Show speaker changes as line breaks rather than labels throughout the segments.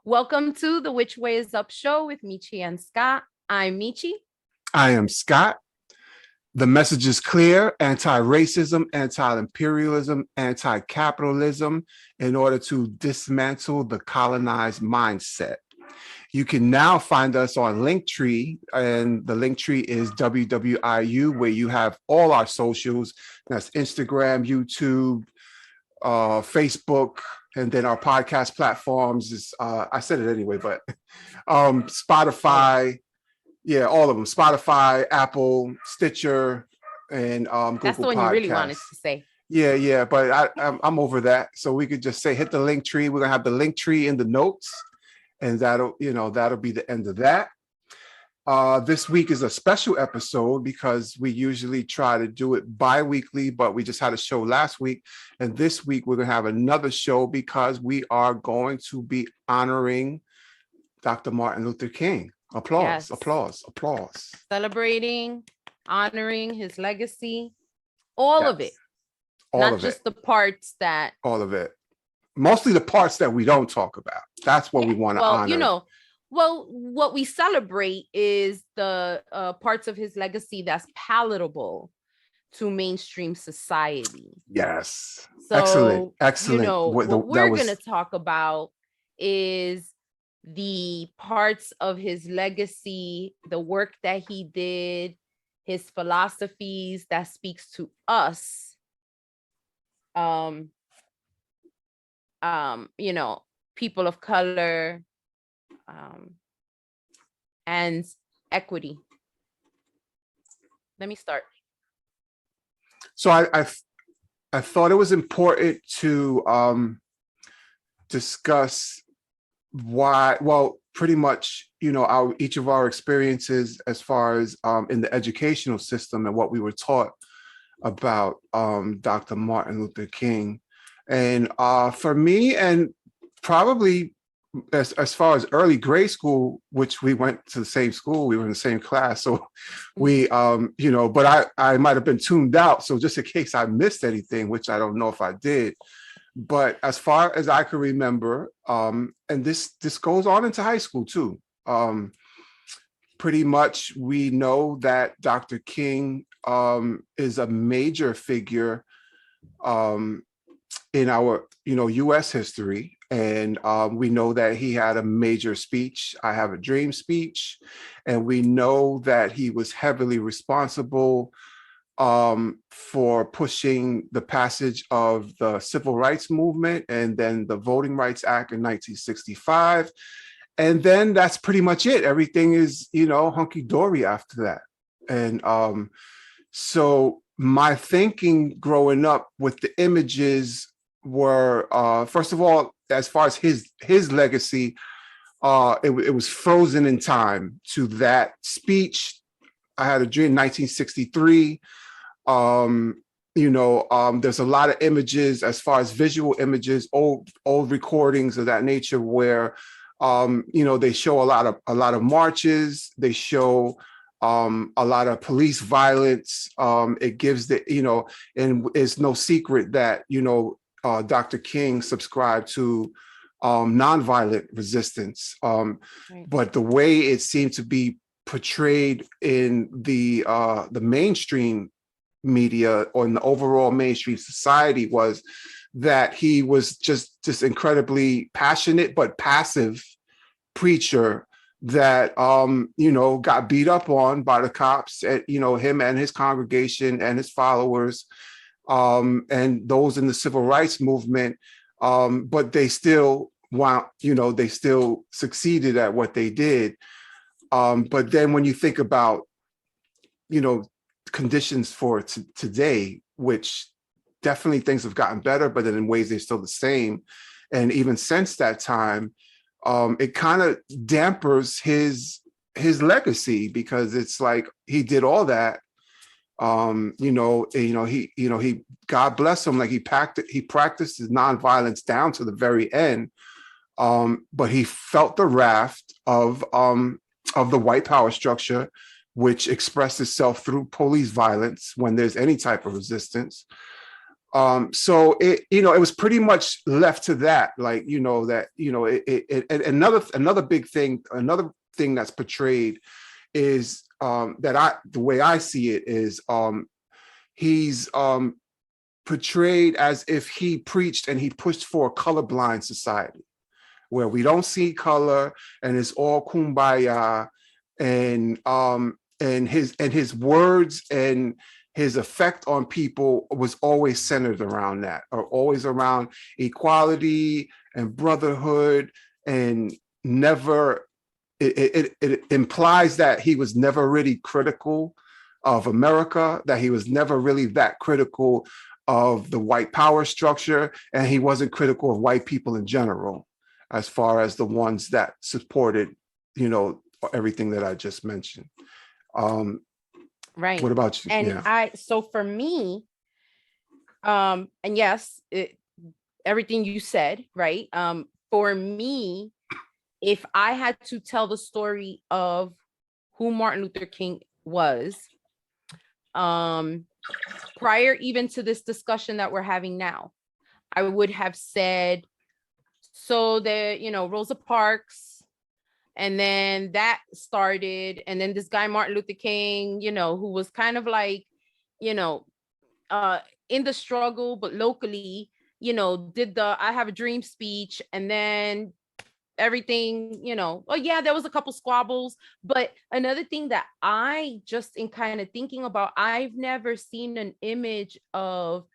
Welcome to the Which Way is Up show with Michi and Scott. I'm Michi.
I am Scott. The message is clear: anti-racism, anti-imperialism, anti-capitalism in order to dismantle the colonized mindset. You can now find us on Linktree, and the Linktree is WWIU, where you have all our socials. That's Instagram, YouTube, Facebook, and then our podcast platforms is, I said it anyway, but Spotify, yeah, all of them, Spotify, Apple, Stitcher, and Google
That's the one
Podcasts.
you really wanted to say.
Yeah, but I'm over that. So we could just say, hit the link tree. We're gonna have the link tree in the notes, and that'll be the end of that. This week is a special episode because we usually try to do it bi-weekly, but we just had a show last week. And this week we're going to have another show because we are going to be honoring Dr. Martin Luther King. Applause, yes. applause.
Celebrating, honoring his legacy, all of it. Not just the parts that...
All of it. Mostly the parts that we don't talk about. That's what we want to honor.
Well, what we celebrate is the parts of his legacy that's palatable to mainstream society.
Yes.
So,
excellent.
What we're going to talk about is the parts of his legacy, the work that he did, his philosophies that speaks to us. People of color, and equity. Let me start.
So I thought it was important to discuss why, well, pretty much, each of our experiences as far as in the educational system and what we were taught about Dr. Martin Luther King. And for me, and probably as far as early grade school, which we went to the same school, we were in the same class. So we, but I might have been tuned out. So just in case I missed anything, which I don't know if I did, but as far as I can remember, and this goes on into high school too. Pretty much we know that Dr. King is a major figure in our, U.S. history. And we know that he had a major speech, I Have a Dream speech. And we know that he was heavily responsible for pushing the passage of the Civil Rights Movement and then the Voting Rights Act in 1965. And then that's pretty much it. Everything is, hunky-dory after that. And so my thinking growing up with the images were, first of all, as far as his legacy, it was frozen in time to that speech. I Had a Dream, 1963. There's a lot of images as far as visual images, old recordings of that nature where, they show a lot of marches. They show a lot of police violence. It gives and it's no secret that, Dr. King subscribed to nonviolent resistance. Right. But the way it seemed to be portrayed in the mainstream media or in the overall mainstream society was that he was just this incredibly passionate but passive preacher that got beat up on by the cops, him and his congregation and his followers. And those in the civil rights movement, but they still they still succeeded at what they did. But then when you think about, conditions for today, which definitely things have gotten better, but then in ways they're still the same. And even since that time, it kind of dampers his legacy because it's like he did all that. He God bless him, like he practiced his nonviolence down to the very end. But he felt the wrath of the white power structure, which expressed itself through police violence when there's any type of resistance. So it was pretty much left to that, like, another big thing, another thing that's portrayed is the way I see it is he's portrayed as if he preached and he pushed for a colorblind society where we don't see color and it's all kumbaya, and his words and his effect on people was always centered around that, or always around equality and brotherhood, and never, it implies that he was never really critical of America, that he was never really that critical of the white power structure, and he wasn't critical of white people in general, as far as the ones that supported, everything that I just mentioned.
Right.
What about you?
And
Yeah.
so for me, and yes, everything you said, right? For me, if I had to tell the story of who Martin Luther King was, prior even to this discussion that we're having now, I would have said, so Rosa Parks, and then that started, and then this guy Martin Luther King, who was kind of like, in the struggle, but locally, did the I Have a Dream speech, and then everything, yeah, there was a couple squabbles. But another thing that I just, in kind of thinking about, I've never seen an image of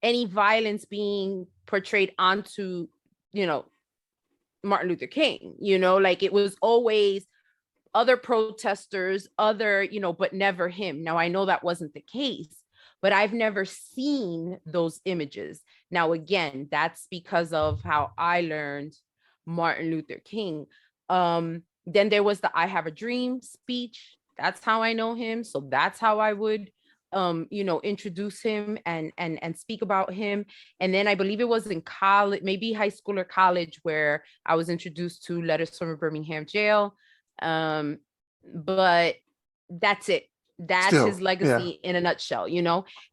any violence being portrayed onto, Martin Luther King, like it was always other protesters, but never him. Now, I know that wasn't the case, but I've never seen those images. Now, again, that's because of how I learned Martin Luther King. Then there was the I Have a Dream speech. That's how I know him. So that's how I would, introduce him and speak about him. And then I believe it was in college, maybe high school or college, where I was introduced to Letters from a Birmingham Jail. But that's it. That's
Still,
his legacy in a nutshell,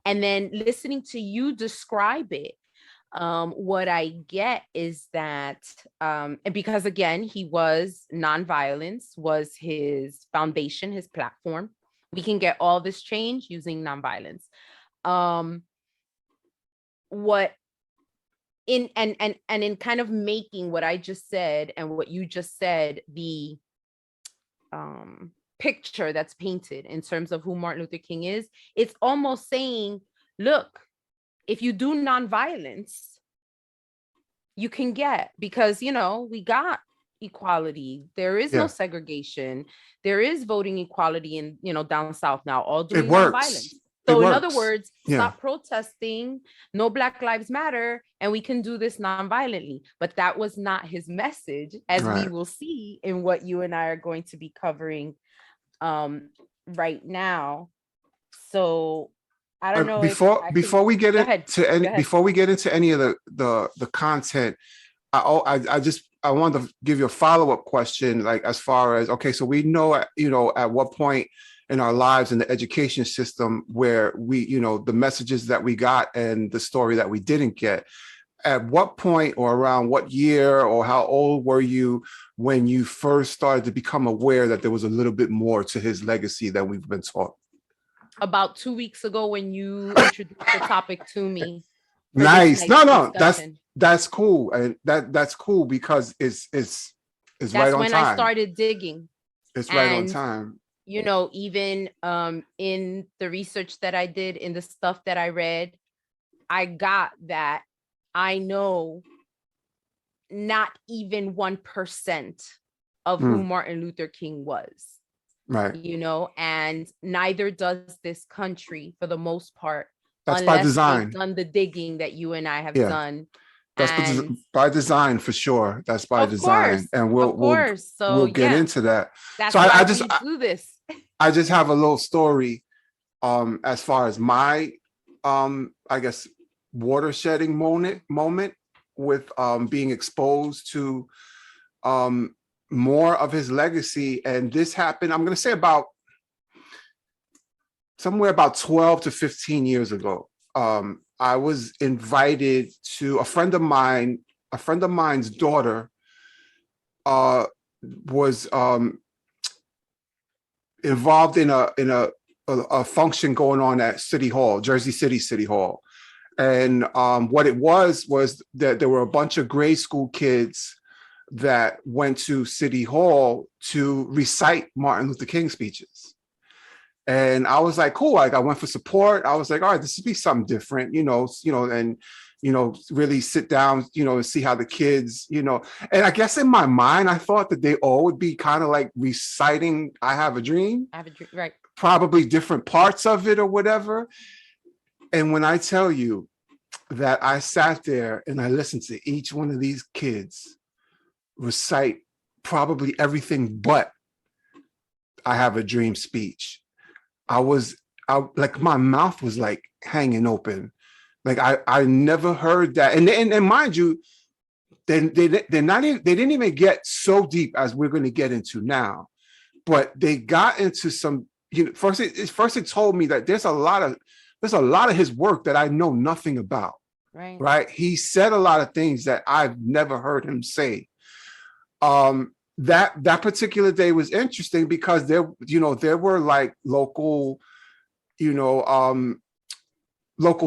and then listening to you describe it, what I get is that, and because again, nonviolence was his foundation, his platform. We can get all this change using nonviolence. What in in kind of making what I just said and what you just said, the picture that's painted in terms of who Martin Luther King is, it's almost saying, look, if you do nonviolence, you can get, because, we got equality. There is no segregation. There is voting equality in, down South now, all doing nonviolence. So in other words, stop protesting, no Black Lives Matter, and we can do this nonviolently. But that was not his message, as we will see in what you and I are going to be covering right now. So I don't know. Before we get
into any of the content, I wanted to give you a follow-up question, like, as far as, okay, so we know at what point in our lives in the education system where we, the messages that we got and the story that we didn't get. At what point, or around what year, or how old were you when you first started to become aware that there was a little bit more to his legacy than we've been taught?
About 2 weeks ago, when you introduced the topic to me.
Nice. No, that's cool. And that's cool because it's right on time. That's when
I started digging.
It's right on time.
Even in the research that I did, in the stuff that I read, I got that I know not even 1% of who Martin Luther King was.
Right.
And neither does this country, for the most part.
That's by design.
Done the digging that you and I have done.
That's by design, for sure. That's by design. And we'll get into that.
That's why I just do this.
I just have a little story as far as my I guess watershedding moment with being exposed to more of his legacy. And this happened, I'm going to say, somewhere about 12 to 15 years ago. I was invited to a friend of mine's daughter was involved in a function going on at City Hall, Jersey City Hall. And what it was that there were a bunch of grade school kids that went to City Hall to recite Martin Luther King speeches. And I was like, cool. Like, I went for support. I was like, all right, this would be something different, and really sit down, and see how the kids, and I guess in my mind, I thought that they all would be kind of like reciting I Have a Dream.
I have a dream, right.
Probably different parts of it or whatever. And when I tell you that I sat there and I listened to each one of these kids recite probably everything but I Have a Dream speech, like my mouth was like hanging open. Like I never heard that. And mind you, they didn't even get so deep as we're going to get into now, but they got into some, first it told me that there's a lot of his work that I know nothing about. Right. He said a lot of things that I've never heard him say. That particular day was interesting because there were like local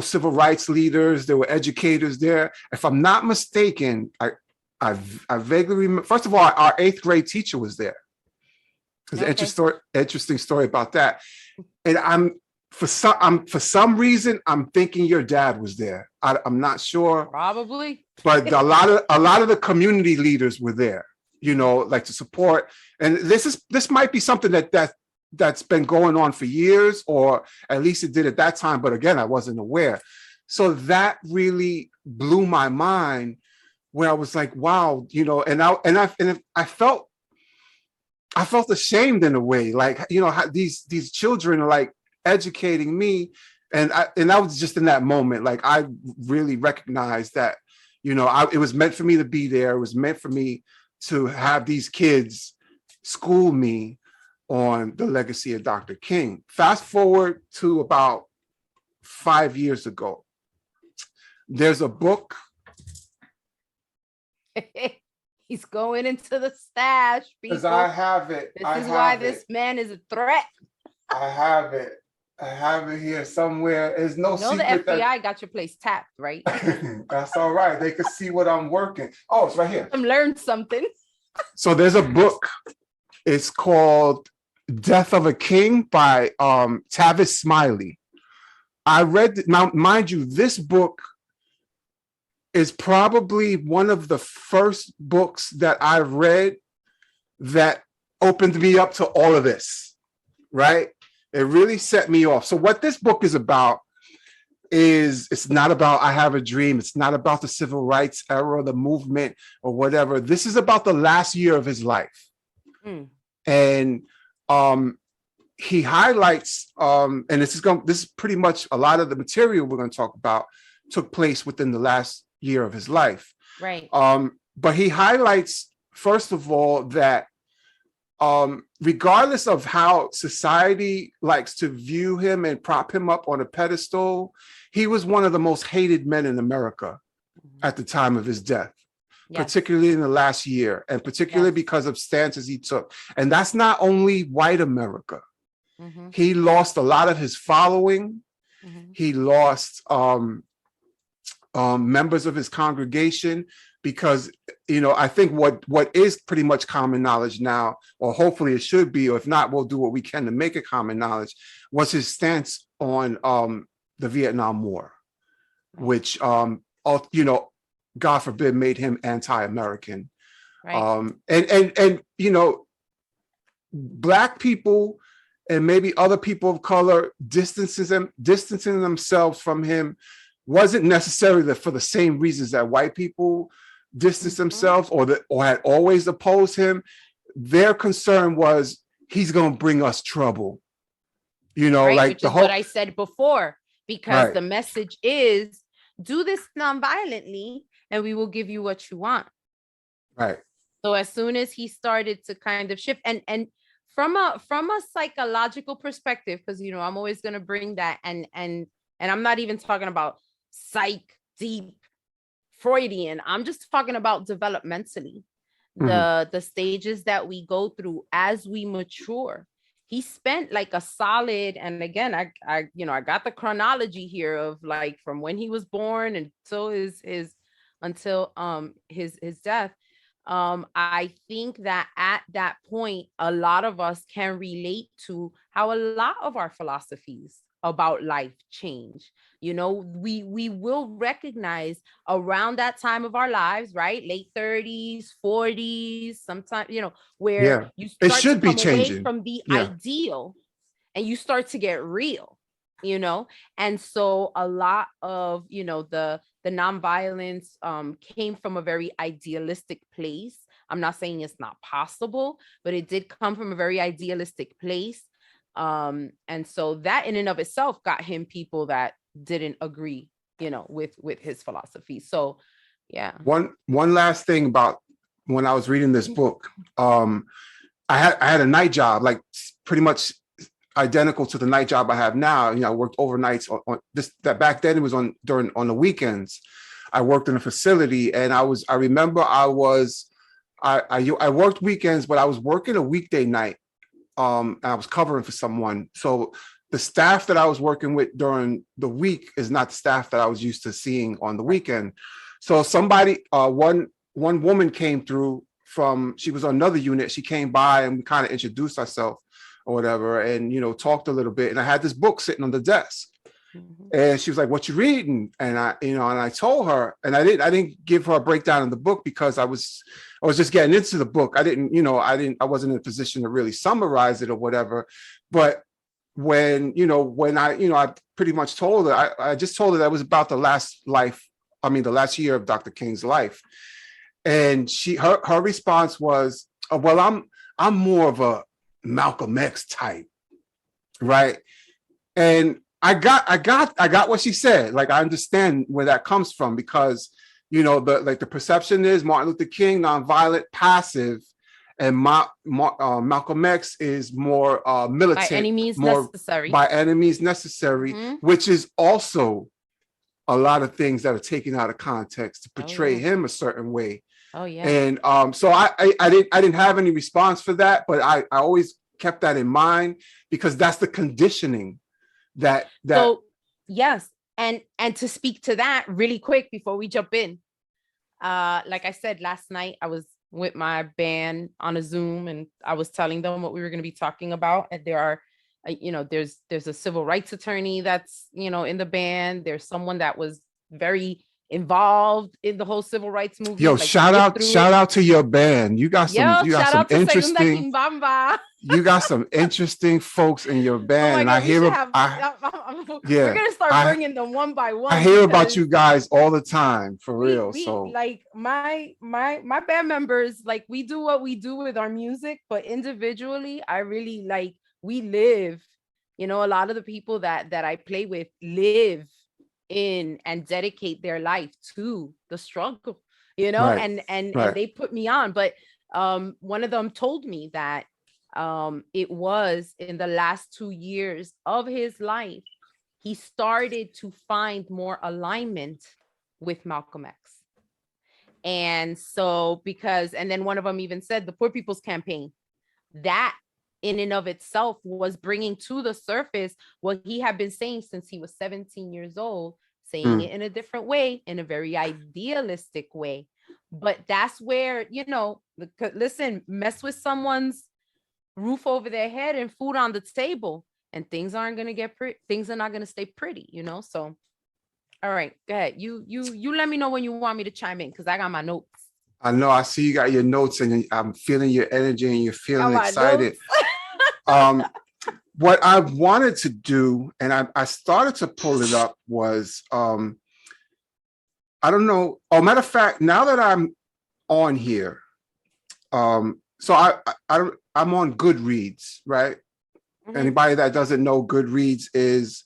civil rights leaders. There were educators there. If I'm not mistaken, I vaguely remember. First of all, our 8th grade teacher was there. There's an interesting story about that. And for some reason, I'm thinking your dad was there. I'm not sure.
Probably.
But a lot of the community leaders were there, like to support. And this might be something that's been going on for years, or at least it did at that time. But again, I wasn't aware. So that really blew my mind, where I was like, wow, and I felt ashamed in a way, like, how these children are like educating me. And I was just in that moment, like, I really recognized that, it was meant for me to be there. It was meant for me to have these kids school me on the legacy of Dr. King. Fast forward to about 5 years ago. There's a book.
He's going into the stash.
Because I have it.
This is why this man is a threat.
I have it. I have it here somewhere. There's no secret.
The FBI got your place tapped, right?
That's all right. They can see what I'm working. Oh, it's right here.
I'm learned something.
So there's a book. It's called Death of a King by Tavis Smiley. I read, now mind you, this book is probably one of the first books that I read that opened me up to all of this, right? It really set me off. So what this book is about is, it's not about I Have a Dream. It's not about the civil rights era, the movement, or whatever. This is about the last year of his life. And he highlights, and this is pretty much a lot of the material we're going to talk about took place within the last year of his life.
Right.
But he highlights, first of all, that regardless of how society likes to view him and prop him up on a pedestal, he was one of the most hated men in America at the time of his death. Yes. Particularly in the last year, and particularly because of stances he took. And that's not only white America. He lost a lot of his following. He lost members of his congregation, because, I think what is pretty much common knowledge now, or hopefully it should be, or if not, we'll do what we can to make it common knowledge, was his stance on the Vietnam War, which, God forbid, made him anti-American. Right. And Black people and maybe other people of color distancing themselves from him wasn't necessarily for the same reasons that white people distanced themselves or had always opposed him. Their concern was, he's going to bring us trouble.
Right,
like
which is what I said before, because the message is, do this non-violently and we will give you what you want. Right. So as soon as he started to kind of shift, and from a psychological perspective, because I'm always going to bring that, and And I'm not even talking about psych, deep, Freudian. I'm just talking about developmentally, the stages that we go through as we mature. He spent like a solid, and again, I got the chronology here of like from when he was born until his death. I think that at that point, a lot of us can relate to how a lot of our philosophies about life change. We will recognize around that time of our lives, right? Late 30s, 40s, sometimes, where
Yeah,
you
it
start to
should be
come away
changing.
from the
Yeah.
ideal and you start to get real, and so a lot of the nonviolence came from a very idealistic place. I'm not saying it's not possible, but it did come from a very idealistic place. And so that in and of itself got him people that didn't agree, with his philosophy. So yeah.
One last thing about when I was reading this book, I had a night job, like pretty much identical to the night job I have now. I worked overnights on this. That back then it was on the weekends. I worked in a facility, and I remember I worked weekends, but I was working a weekday night. And I was covering for someone. So the staff that I was working with during the week is not the staff that I was used to seeing on the weekend. So somebody, one woman came through she was on another unit. She came by and we kind of introduced ourselves or whatever, and talked a little bit. And I had this book sitting on the desk, and she was like, "What you reading?" And I told her, and I didn't give her a breakdown of the book because I was just getting into the book. I wasn't in a position to really summarize it or whatever. But when I pretty much told her, I just told her that was about the last year of Dr. King's life. And her response was, well, I'm more of a Malcolm X type, right? And I got what she said. Like, I understand where that comes from, because the perception is Martin Luther King, nonviolent, passive, and Malcolm X is more militant,
by any means
more
necessary.
By any means necessary, which is also a lot of things that are taken out of context to portray him a certain way.
Oh yeah.
And so I didn't have any response for that, but I always kept that in mind, because that's the conditioning that
So yes. And to speak to that really quick before we jump in, like I said, last night I was with my band on a Zoom, and I was telling them what we were going to be talking about. And there are, there's a civil rights attorney that's, in the band. There's someone that was very involved in the whole civil rights movement.
Yo, shout out to your band. You got some interesting you got some interesting folks in your band.
Oh
God,
and we're gonna start bringing them one by one.
I hear about you guys all the time, for real. So
like my band members, like, we do what we do with our music, but individually, I really we live, a lot of the people that I play with live in and dedicate their life to the struggle,
right.
and they put me on. But one of them told me that it was in the last 2 years of his life, he started to find more alignment with Malcolm X. And so and then one of them even said the Poor People's Campaign, that in and of itself was bringing to the surface what he had been saying since he was 17 years old, saying it in a different way, in a very idealistic way. But that's where, listen, mess with someone's roof over their head and food on the table, and things aren't going to get pretty. Things are not going to stay pretty, So, all right, go ahead. You let me know when you want me to chime in, because I got my notes.
I know, I see you got your notes, and I'm feeling your energy, and you're feeling excited. What I wanted to do, and I started to pull it up, was I don't know. Oh, matter of fact, now that I'm on here, so I'm on Goodreads, right? Anybody that doesn't know, Goodreads is,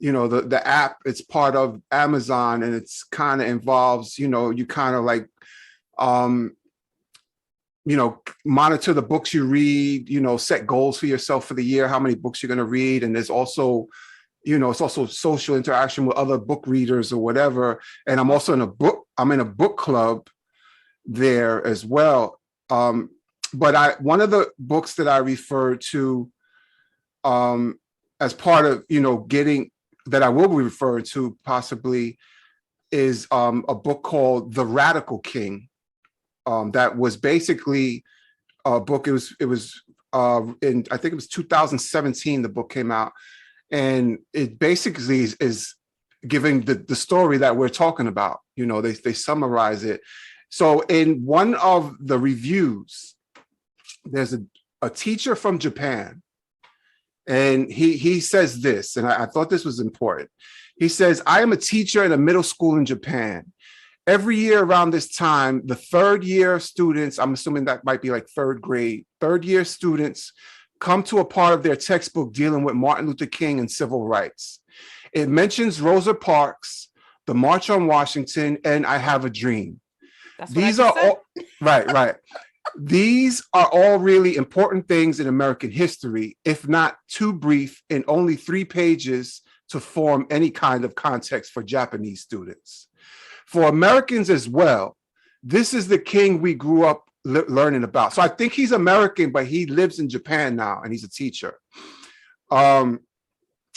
the app. It's part of Amazon, and it's kind of involves, you kind of like, monitor the books you read, set goals for yourself for the year, how many books you're going to read. And there's also, It's also social interaction with other book readers or whatever. And I'm also I'm in a book club there as well. But one of the books that I referred to as part of, getting that I will be referred to possibly is a book called The Radical King. That was basically a book. It was in, I think it was 2017, the book came out. And it basically is giving the story that we're talking about. They summarize it. So in one of the reviews, there's a teacher from Japan, and he says this, and I thought this was important. He says, I am a teacher in a middle school in Japan. Every year around this time, the third year students, I'm assuming that might be like third grade, third year students come to a part of their textbook dealing with Martin Luther King and civil rights. It mentions Rosa Parks, the March on Washington, and I Have a Dream. These are all right. These are all really important things in American history, if not too brief in only 3 pages to form any kind of context for Japanese students. For Americans as well, this is the king we grew up learning about. So I think he's American, but he lives in Japan now, and he's a teacher.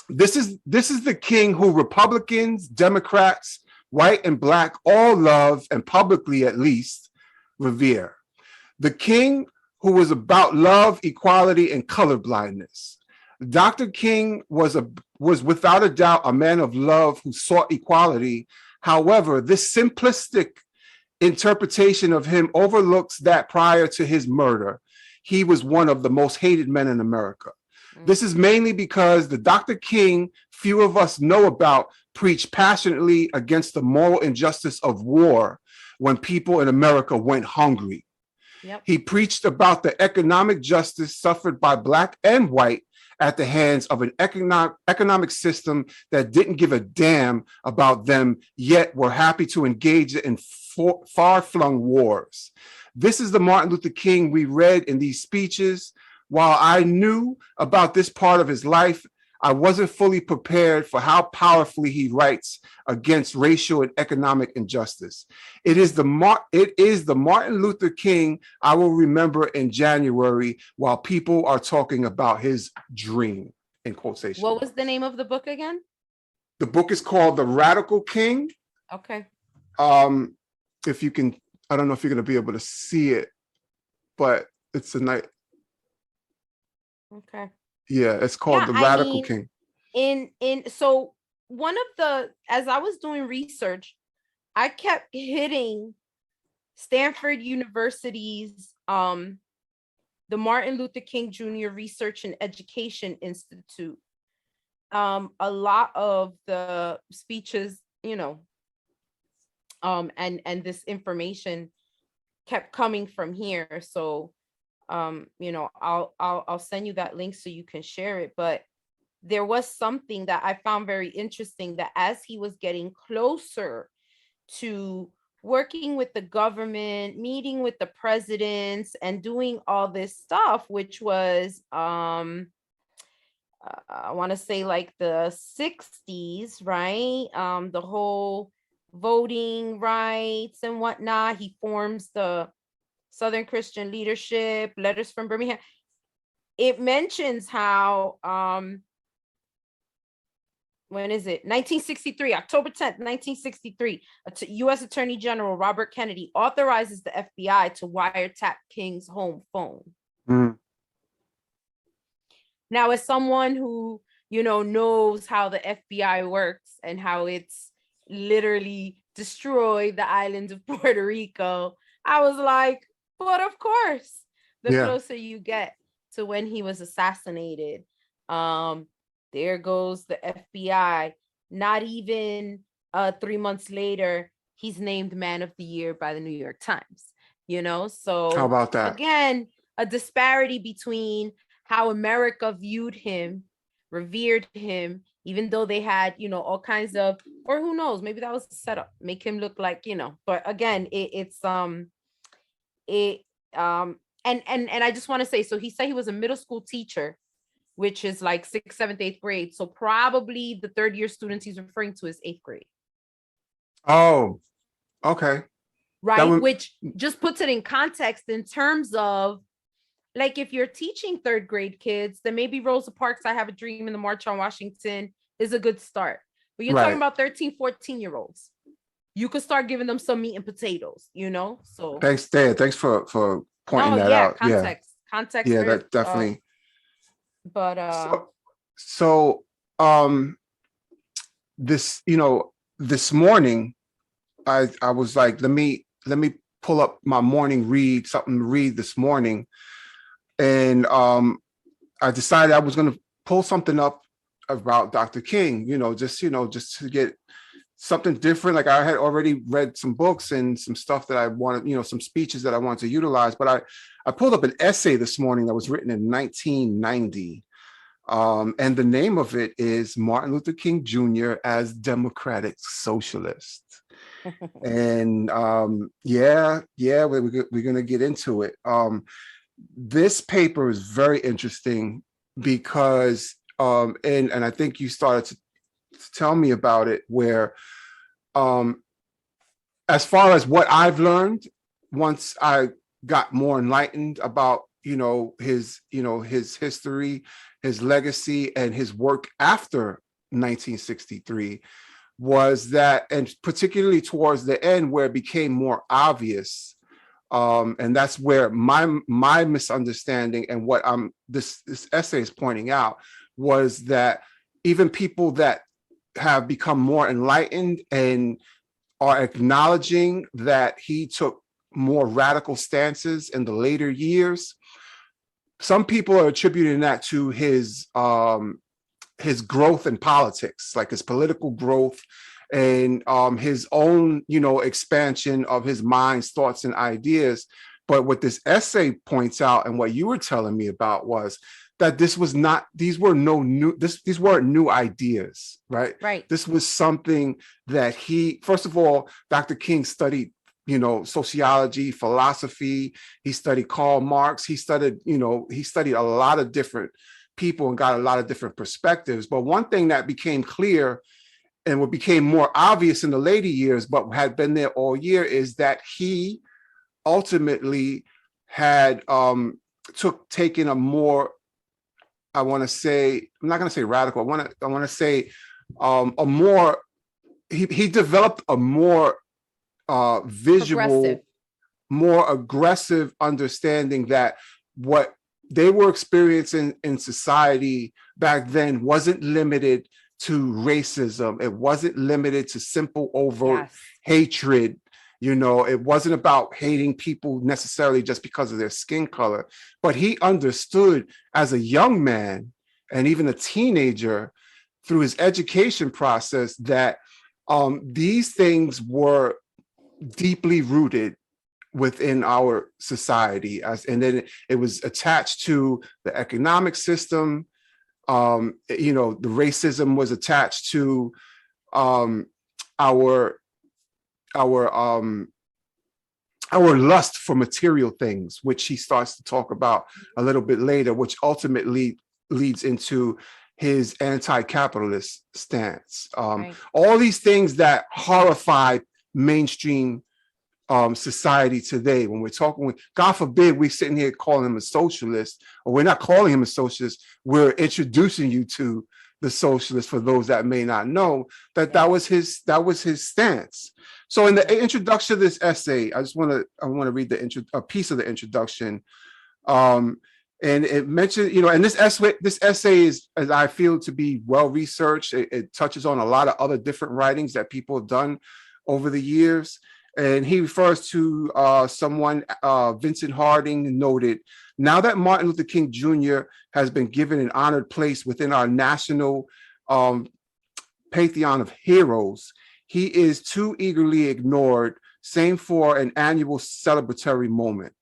This is the king who Republicans, Democrats, white and black all love, and publicly at least revere. The king who was about love, equality, and colorblindness. Dr. King was without a doubt a man of love who sought equality. However, this simplistic interpretation of him overlooks that prior to his murder, he was one of the most hated men in America. This is mainly because the Dr. King few of us know about preached passionately against the moral injustice of war when people in America went hungry. Yep. He preached about the economic justice suffered by black and white at the hands of an economic system that didn't give a damn about them, yet were happy to engage in far-flung wars. This is the Martin Luther King we read in these speeches. While I knew about this part of his life, I wasn't fully prepared for how powerfully he writes against racial and economic injustice. It is the Martin Luther King I will remember in January while people are talking about his dream, in quotation.
What was the name of the book again?
The book is called The Radical King.
Okay.
If you can, I don't know if you're going to be able to see it, but it's a night.
Okay.
Yeah, it's called The Radical King.
So one of the, as I was doing research, I kept hitting Stanford University's the Martin Luther King Jr. Research and Education Institute. A lot of the speeches, and this information kept coming from here. So I'll send you that link so you can share it. But there was something that I found very interesting, that as he was getting closer to working with the government, meeting with the presidents, and doing all this stuff, which was I want to say like the 60s, right? The whole voting rights and whatnot. He forms the Southern Christian Leadership, Letters from Birmingham. It mentions how, when is it? 1963, October 10th, 1963, U.S. Attorney General Robert Kennedy authorizes the FBI to wiretap King's home phone. Now, as someone who, knows how the FBI works and how it's literally destroyed the island of Puerto Rico, I was like, but of course, the closer you get to when he was assassinated, there goes the FBI. Not even 3 months later, he's named Man of the Year by the New York Times. So
how about that?
Again, a disparity between how America viewed him, revered him, even though they had, all kinds of, or who knows, maybe that was a setup, make him look like, but again, and I just want to say, so he said he was a middle school teacher which is like 6th, 7th, 8th grade. So probably the 3rd year students he's referring to is 8th grade.
Oh, okay. That
Right?
would,
Which just puts it in context in terms of, like, if you're teaching 3rd grade kids, then maybe Rosa Parks' I Have a Dream in the March on Washington is a good start. But you're talking
right.
about 13, 14-year-olds. You could start giving them some meat and potatoes, you know? So
Thanks, Dan. Thanks for pointing
no,
that
yeah,
out. Yeah,
context
yeah,
very
that definitely.
but
So, this, this morning, I was like, let me pull up my morning read, something to read this morning. And I decided I was going to pull something up about Dr. King, just to get something different. Like I had already read some books and some stuff that I wanted, some speeches that I wanted to utilize. But I pulled up an essay this morning that was written in 1990. And the name of it is Martin Luther King Jr. as Democratic Socialist. And we're going to get into it. This paper is very interesting because, and I think you started to tell me about it, where as far as what I've learned, once I got more enlightened about, his history, his legacy, and his work after 1963, was that, and particularly towards the end where it became more obvious, and that's where my misunderstanding and what this essay is pointing out, was that even people that have become more enlightened and are acknowledging that he took more radical stances in the later years, some people are attributing that to his growth in politics, like his political growth and his own, expansion of his mind's thoughts and ideas. But what this essay points out, and what you were telling me about, was that these weren't new ideas, right?
right.
This was something that first of all, Dr. King studied, sociology, philosophy. He studied Karl Marx. He studied a lot of different people and got a lot of different perspectives. But one thing that became clear and what became more obvious in the later years, but had been there all year, is that he ultimately had taken a more, I'm not going to say radical. I want to say a more, he developed a more visual,
Progressive.
more aggressive understanding that what they were experiencing in society back then wasn't limited to racism. It wasn't limited to simple overt hatred. It wasn't about hating people necessarily just because of their skin color, but he understood as a young man and even a teenager through his education process that these things were deeply rooted within our society, and then it was attached to the economic system. The racism was attached to our lust for material things, which he starts to talk about a little bit later, which ultimately leads into his anti-capitalist stance. All these things that horrify mainstream society today. When we're talking, God forbid, we're sitting here calling him a socialist, or we're not calling him a socialist. We're introducing you to the socialist, for those that may not know that was his stance. So in the introduction of this essay, I want to read a piece of the introduction. And it mentioned, and this essay is, as I feel, to be well researched. It touches on a lot of other different writings that people have done over the years. And he refers to someone, Vincent Harding, noted, now that Martin Luther King Jr. has been given an honored place within our national pantheon of heroes, he is too eagerly ignored, save for an annual celebratory moment.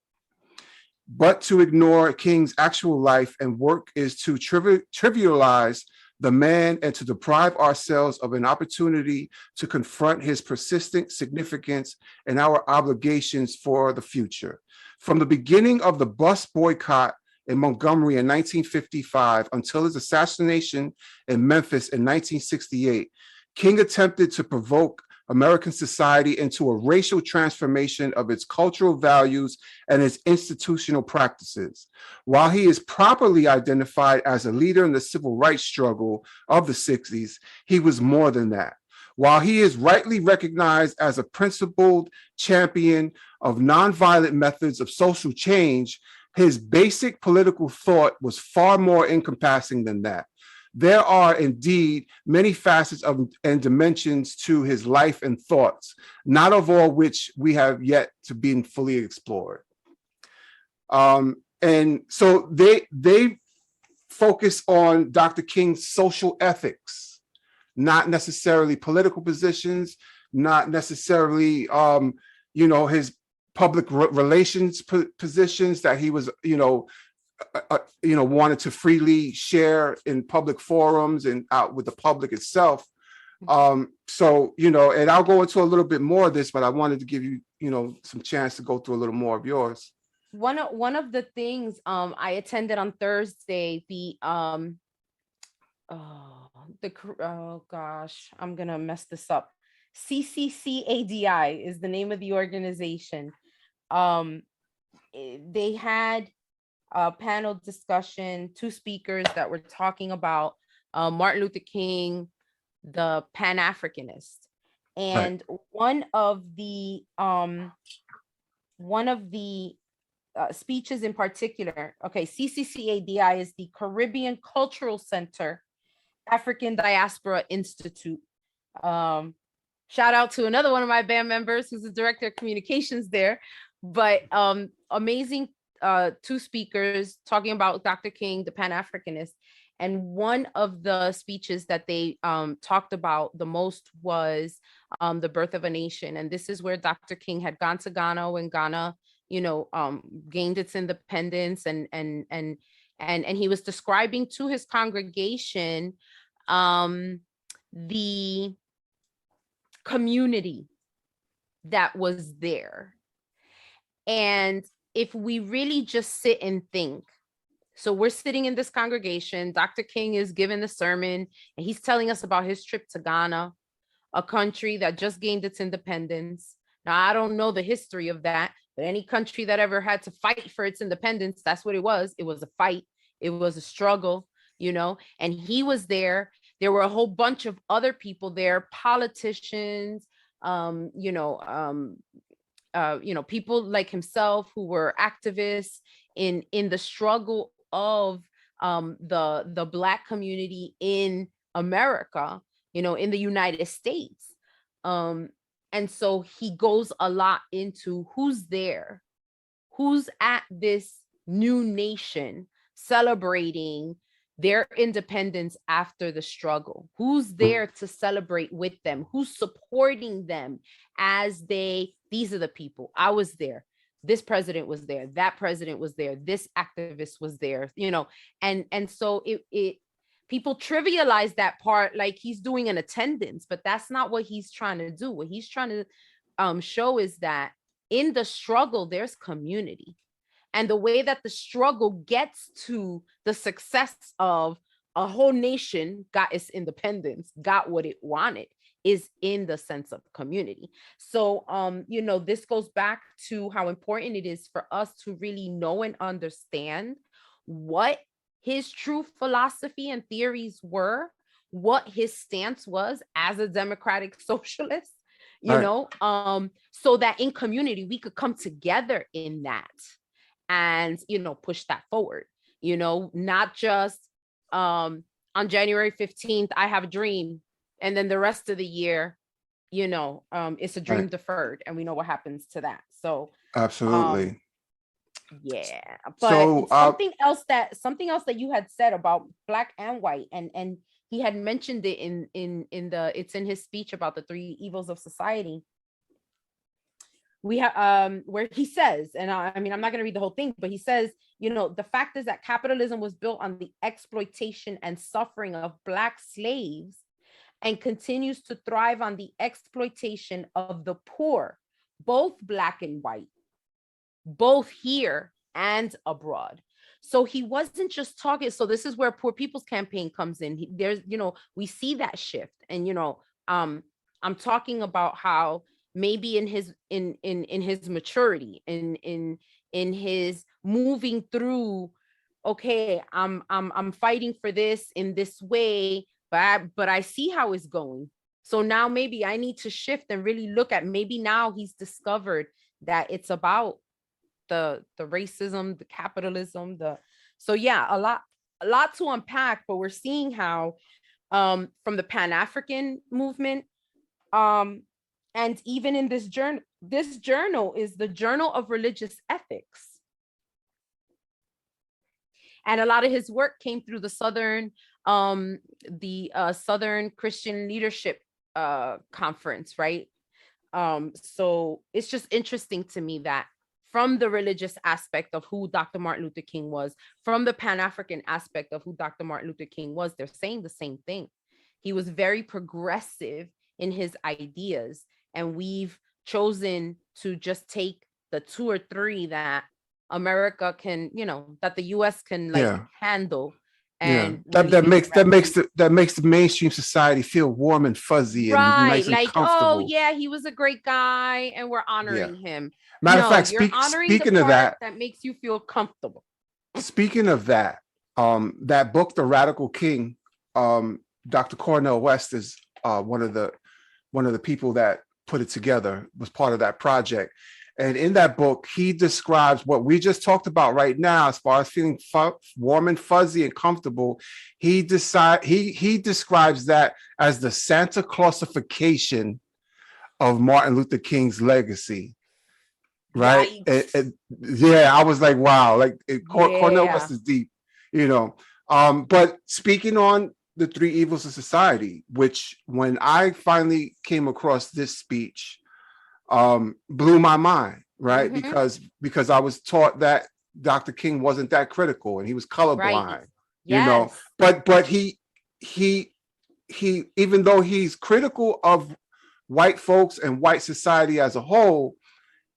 But to ignore King's actual life and work is to trivialize the man and to deprive ourselves of an opportunity to confront his persistent significance and our obligations for the future. From the beginning of the bus boycott in Montgomery in 1955 until his assassination in Memphis in 1968, King attempted to provoke American society into a racial transformation of its cultural values and its institutional practices. While he is properly identified as a leader in the civil rights struggle of the 60s, he was more than that. While he is rightly recognized as a principled champion of nonviolent methods of social change, his basic political thought was far more encompassing than that. There are indeed many facets of and dimensions to his life and thoughts, not of all which we have yet to be fully explored. And so they focus on Dr. King's social ethics, not necessarily political positions, not necessarily his public relations positions that he was wanted to freely share in public forums and out with the public itself. So and I'll go into a little bit more of this, but I wanted to give you some chance to go through a little more of yours.
One of the things I attended on Thursday, oh gosh, I'm gonna mess this up. CCCADI is the name of the organization. They had a panel discussion, 2 speakers that were talking about Martin Luther King, the Pan-Africanist, and right. One of the speeches in particular. Okay, CCCADI is the Caribbean Cultural Center, African Diaspora Institute. Shout out to another one of my band members who's the director of communications there. But amazing 2 speakers talking about Dr. King, the Pan-Africanist. And one of the speeches that they talked about the most was the birth of a nation. And this is where Dr. King had gone to Ghana when Ghana, gained its independence, and he was describing to his congregation the community that was there. And if we really just sit and think, so we're sitting in this congregation, Dr. King is giving the sermon, and he's telling us about his trip to Ghana, a country that just gained its independence. Now, I don't know the history of that, but any country that ever had to fight for its independence, that's what it was. It was a fight. It was a struggle, and he was there. There were a whole bunch of other people there, politicians, people like himself who were activists in the struggle of the Black community in America, in the United States. And so he goes a lot into who's there, who's at this new nation celebrating their independence after the struggle, who's there to celebrate with them, who's supporting them as these are the people. I was there. This president was there. That president was there. This activist was there, and so it people trivialize that part like he's doing an attendance, but that's not what he's trying to do. What he's trying to show is that in the struggle, there's community. And the way that the struggle gets to the success of a whole nation got its independence, got what it wanted, is in the sense of community. So, this goes back to how important it is for us to really know and understand what his true philosophy and theories were, what his stance was as a democratic socialist, so that in community, we could come together in that and, push that forward, not just on January 15th, I have a dream. And then the rest of the year, it's a dream deferred, and we know what happens to that. So
absolutely.
Yeah. But something else that you had said about Black and white, and he had mentioned it in it's in his speech about the 3 evils of society. We have where he says, and I'm not going to read the whole thing, but he says, the fact is that capitalism was built on the exploitation and suffering of Black slaves and continues to thrive on the exploitation of the poor, both Black and white, both here and abroad. So he wasn't just talking. So this is where Poor People's Campaign comes in. There's, we see that shift. And, I'm talking about how maybe in his maturity, in his moving through, okay, I'm fighting for this in this way, but I see how it's going. So now maybe I need to shift and really look at, maybe now he's discovered that it's about the racism, the capitalism, so yeah, a lot to unpack, but we're seeing how from the Pan-African movement, and even in this journal is the Journal of Religious Ethics. And a lot of his work came through the Southern Christian Leadership Conference, right? So it's just interesting to me that from the religious aspect of who Dr. Martin Luther King was, from the Pan-African aspect of who Dr. Martin Luther King was, they're saying the same thing. He was very progressive in his ideas, and we've chosen to just take the 2 or 3 that America can, that the US can handle. And
that makes the mainstream society feel warm and fuzzy and nice and comfortable.
Oh yeah, he was a great guy and we're honoring him.
Matter of fact,
speaking of that makes you feel comfortable.
Speaking of that, that book, The Radical King, Dr. Cornel West is one of the people that put it together, was part of that project. And in that book, he describes what we just talked about right now, as far as feeling warm and fuzzy and comfortable. He describes that as the Santa Clausification of Martin Luther King's legacy. Right? Yeah, I was like, wow, Cornel West is deep, But speaking on the 3 evils of society, which when I finally came across this speech, blew my mind, right? Because I was taught that Dr. King wasn't that critical and he was colorblind, but he even though he's critical of white folks and white society as a whole,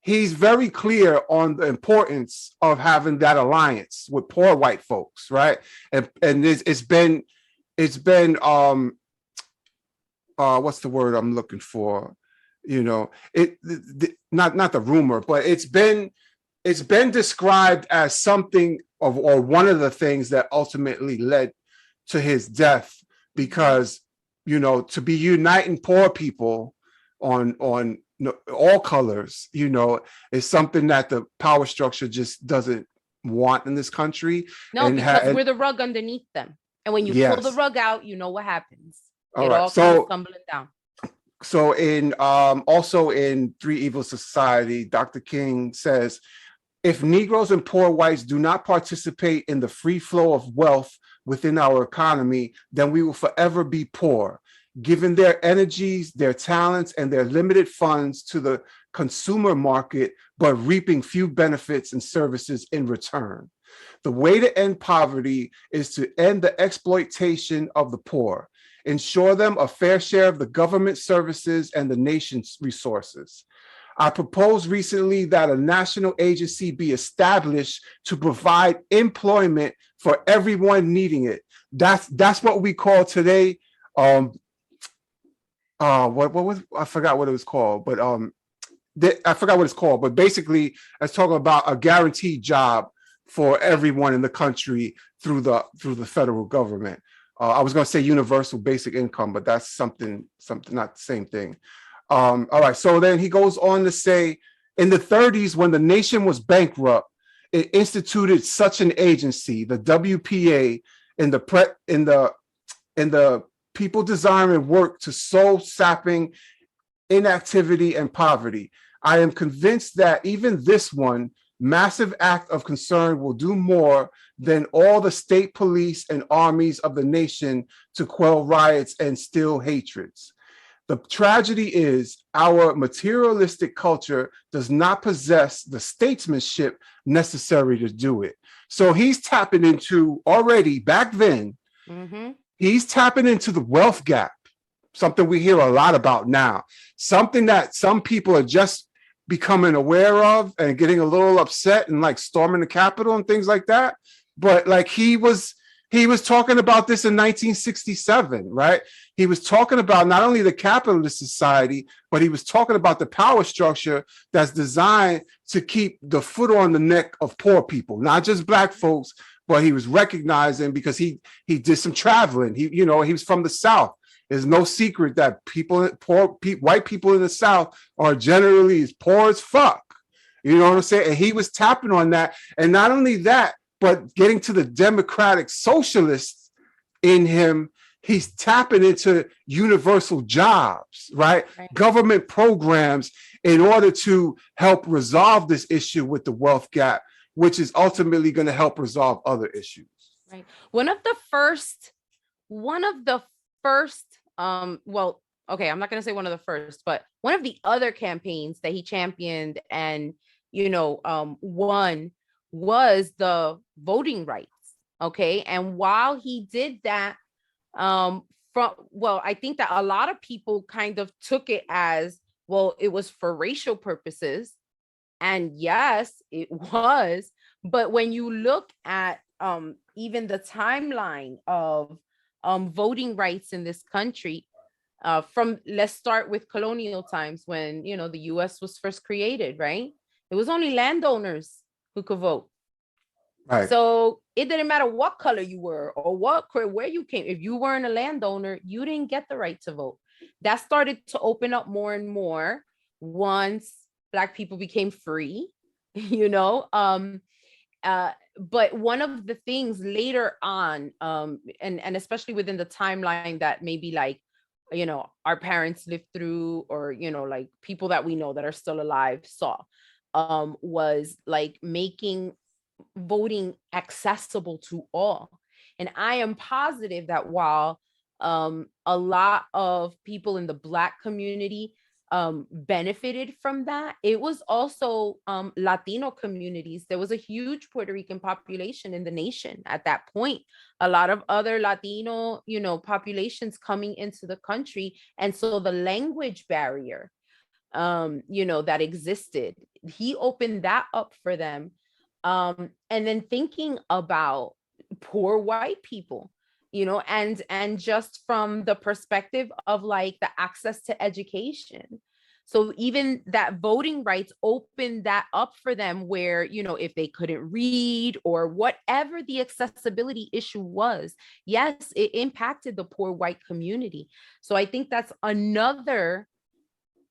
he's very clear on the importance of having that alliance with poor white folks, right? And it's been what's the word I'm looking for? Not the rumor, but it's been described as something or one of the things that ultimately led to his death, because to be uniting poor people on all colors, is something that the power structure just doesn't want in this country.
No, because we're the rug underneath them, and when you pull the rug out, you know what happens. All comes tumbling down.
So in also in 3 Evils of Society, Dr. King says, if Negroes and poor whites do not participate in the free flow of wealth within our economy, then we will forever be poor, giving their energies, their talents, and their limited funds to the consumer market, but reaping few benefits and services in return. The way to end poverty is to end the exploitation of the poor, ensure them a fair share of the government services and the nation's resources. I proposed recently that a national agency be established to provide employment for everyone needing it. That's what we call today. What was, I forgot what it was called, but I forgot what it's called. But basically, let's talk about a guaranteed job for everyone in the country through the federal government. I was going to say universal basic income, but that's something not the same thing. All right. So then he goes on to say, in the 30s, when the nation was bankrupt, it instituted such an agency, the WPA, in the people desiring work to soul sapping, inactivity, and poverty. I am convinced that even this one massive act of concern will do more than all the state police and armies of the nation to quell riots and still hatreds. The tragedy is our materialistic culture does not possess the statesmanship necessary to do it. So he's tapping into already back then, he's tapping into the wealth gap, something we hear a lot about now, something that some people are just becoming aware of and getting a little upset and like storming the Capitol and things like that. but like he was talking about this in 1967, right? He was talking about not only the capitalist society, but he was talking about the power structure that's designed to keep the foot on the neck of poor people, not just Black folks, but he was recognizing, because he did some traveling. He was from the South. There's no secret that white people in the South are generally as poor as fuck. You know what I'm saying? And he was tapping on that. And not only that, but getting to the democratic socialists in him, he's tapping into universal jobs, right? Government programs in order to help resolve this issue with the wealth gap, which is ultimately going to help resolve other issues.
Right. One of the first, well, okay, I'm not going to say one of the first, but one of the other campaigns that he championed and, won was the voting rights. Okay. And while he did that, I think that a lot of people kind of took it as, well, it was for racial purposes. And yes, it was. But when you look at even the timeline of voting rights in this country, let's start with colonial times when, the US was first created, right? It was only landowners who could vote. Right. So it didn't matter what color you were or where you came. If you weren't a landowner, you didn't get the right to vote. That started to open up more and more once Black people became free, but one of the things later on, and especially within the timeline that maybe like, our parents lived through, or, like people that we know that are still alive saw, was like making voting accessible to all. And I am positive that while a lot of people in the Black community benefited from that, it was also Latino communities. There was a huge Puerto Rican population in the nation at that point, a lot of other Latino populations coming into the country. And so the language barrier that existed, he opened that up for them. And then thinking about poor white people, and just from the perspective of like the access to education. So even that voting rights opened that up for them where, if they couldn't read or whatever the accessibility issue was, yes, it impacted the poor white community. So I think that's another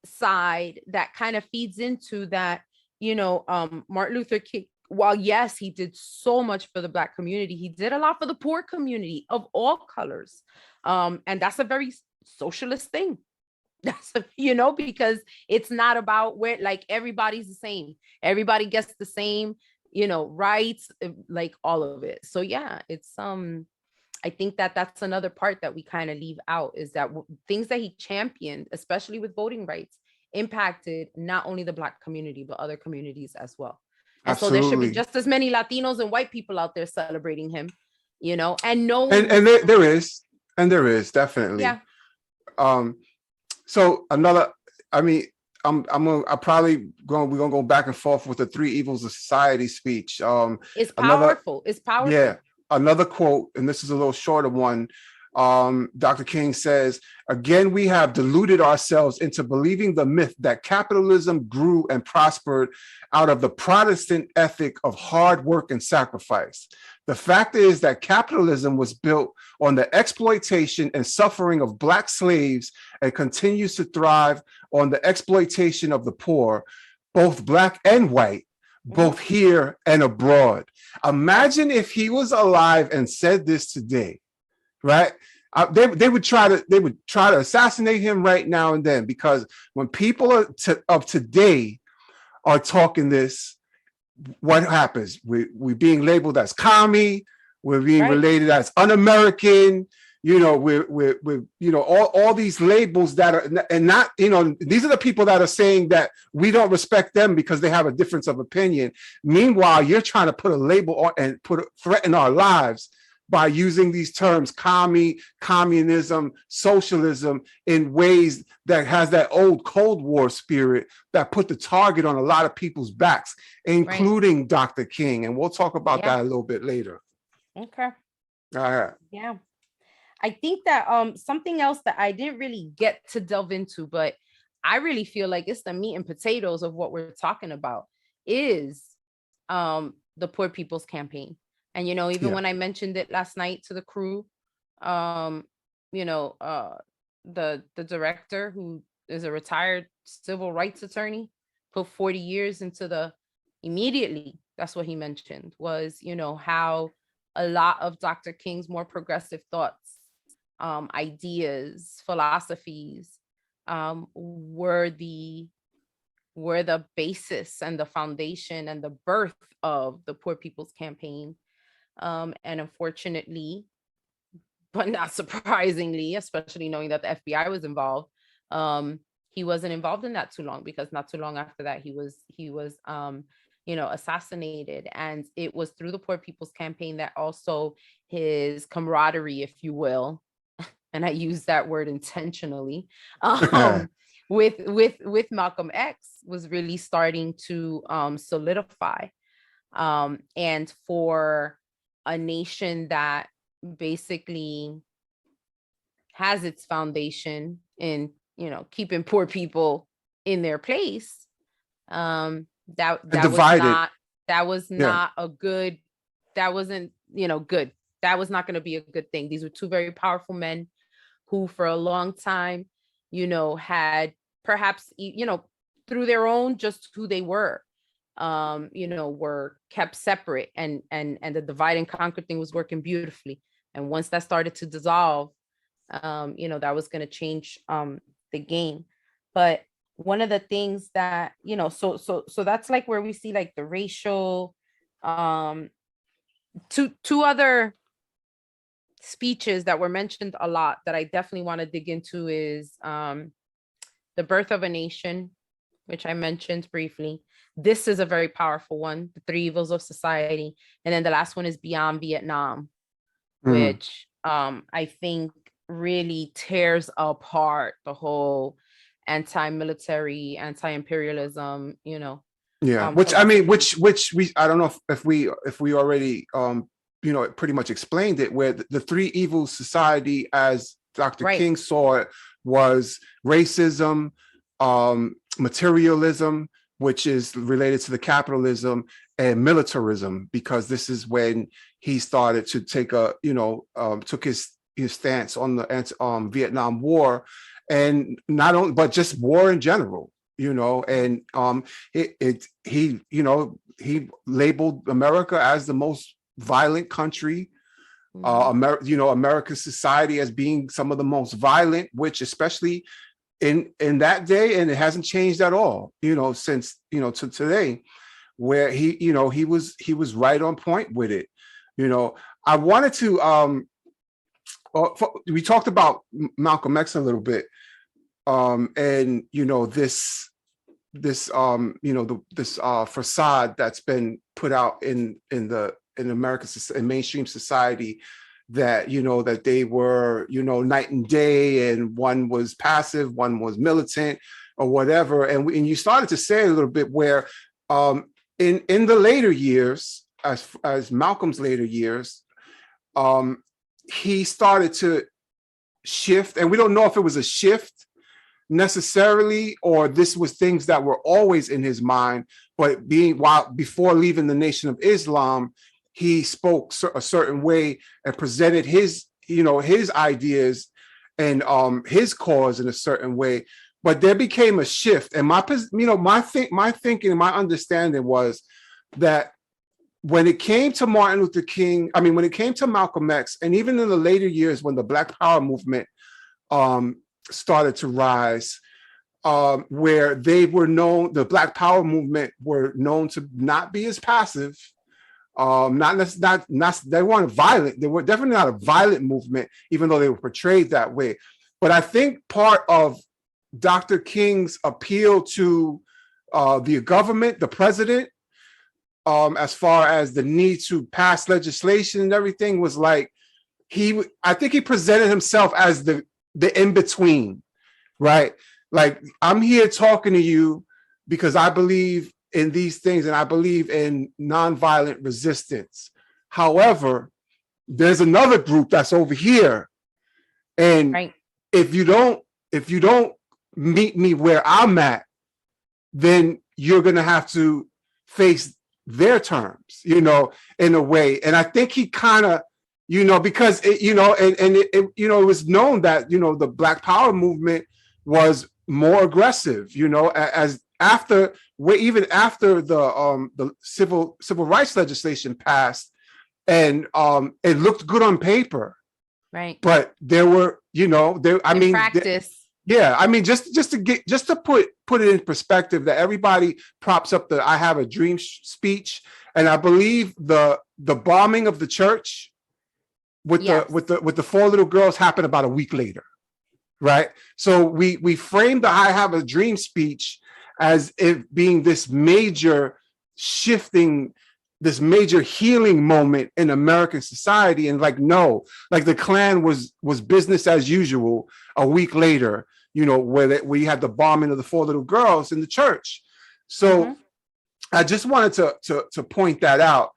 side that kind of feeds into that, Martin Luther King, while yes, he did so much for the Black community, he did a lot for the poor community of all colors. And that's a very socialist thing. That's, because it's not about where like everybody's the same. Everybody gets the same, rights, like all of it. So yeah, it's I think that that's another part that we kind of leave out, is that things that he championed, especially with voting rights, impacted not only the Black community, but other communities as well. And
Absolutely.
So there should be just as many Latinos and white people out there celebrating him, and no.
And there is definitely.
Yeah.
So another, we're gonna go back and forth with the three evils of society speech.
It's powerful. It's powerful.
Yeah. Another quote, and this is a little shorter one. Dr. King says, again, we have deluded ourselves into believing the myth that capitalism grew and prospered out of the Protestant ethic of hard work and sacrifice. The fact is that capitalism was built on the exploitation and suffering of Black slaves and continues to thrive on the exploitation of the poor, both Black and white, both here and abroad. Imagine if he was alive and said this today. Right? They would try to assassinate him right now and then, because when people of today are talking this, what happens? We're being labeled as commie, we're being related as un-American, we're all these labels that are, and not, these are the people that are saying that we don't respect them because they have a difference of opinion. Meanwhile, you're trying to put a label on and threaten our lives by using these terms, commie, communism, socialism, in ways that has that old Cold War spirit that put the target on a lot of people's backs, including Dr. King. And we'll talk about that a little bit later.
Okay.
All right.
Yeah. I think that something else that I didn't really get to delve into, but I really feel like it's the meat and potatoes of what we're talking about is the Poor People's Campaign. And even
Yeah.
when I mentioned it last night to the crew, um, you know, the director, who is a retired civil rights attorney, put 40 years into the immediately. That's what he mentioned was, how a lot of Dr. King's more progressive thoughts, ideas, philosophies, were the basis and the foundation and the birth of the Poor People's Campaign. And unfortunately, but not surprisingly, especially knowing that the FBI was involved, he wasn't involved in that too long, because not too long after that he was assassinated. And it was through the Poor People's Campaign that also his camaraderie, if you will, and I use that word intentionally, with Malcolm X was really starting to solidify. And for a nation that basically has its foundation in keeping poor people in their place, that
And
was
divided.
not that was
Yeah.
not a good that wasn't good. That was not going to be a good thing. These were two very powerful men who for a long time had perhaps through their own, just who they were kept separate, and the divide and conquer thing was working beautifully. And once that started to dissolve, that was going to change the game. But one of the things that so that's like where we see like the racial, two other speeches that were mentioned a lot that I definitely want to dig into is The Birth of a Nation, which I mentioned briefly. This is a very powerful one, The Three Evils of Society. And then the last one is Beyond Vietnam, which I think really tears apart the whole anti-military, anti-imperialism,
Yeah. Which I mean,
philosophy.
which we I don't know if we already pretty much explained it, where the three evils society, as Dr.
Right.
King saw it, was racism, materialism, which is related to the capitalism, and militarism, because this is when he started to take took his stance on the Vietnam War, and not only, but just war in general, and he labeled America as the most violent country, America's society as being some of the most violent, which especially in that day, and it hasn't changed at all, since to today, where he was right on point with it. I wanted to we talked about Malcolm X a little bit, and this facade that's been put out in America, in mainstream society, that that they were night and day, and one was passive, one was militant, or whatever. And you started to say a little bit where in the later years, as Malcolm's later years, he started to shift, and we don't know if it was a shift necessarily, or this was things that were always in his mind, but before leaving the Nation of Islam, he spoke a certain way and presented his ideas and his cause in a certain way. But there became a shift, and my thinking and my understanding was that when it came to Martin Luther King, when it came to Malcolm X, and even in the later years when the Black Power movement started to rise, where the Black Power movement were known to not be as passive. They weren't violent. They were definitely not a violent movement, even though they were portrayed that way. But I think part of Dr. King's appeal to the government, the president, as far as the need to pass legislation and everything, was like I think he presented himself as the in-between, right? Like, I'm here talking to you because I believe in these things and I believe in nonviolent resistance. However, there's another group that's over here. And
Right.
if you don't meet me where I'm at, then you're going to have to face their terms, in a way. And I think he kind of, because it was known that, the Black Power movement was more aggressive, as after, even after the civil rights legislation passed, and it looked good on paper,
Right.
but there were,
Practice.
just to put it in perspective, that everybody props up the "I have a dream" speech, and I believe the bombing of the church with the 4 little girls happened about a week later, right? So we framed the "I have a dream" speech as it being this major shifting, this major healing moment in American society, and no, the Klan was business as usual a week later, where we had the bombing of the 4 little girls in the church. So I just wanted to point that out,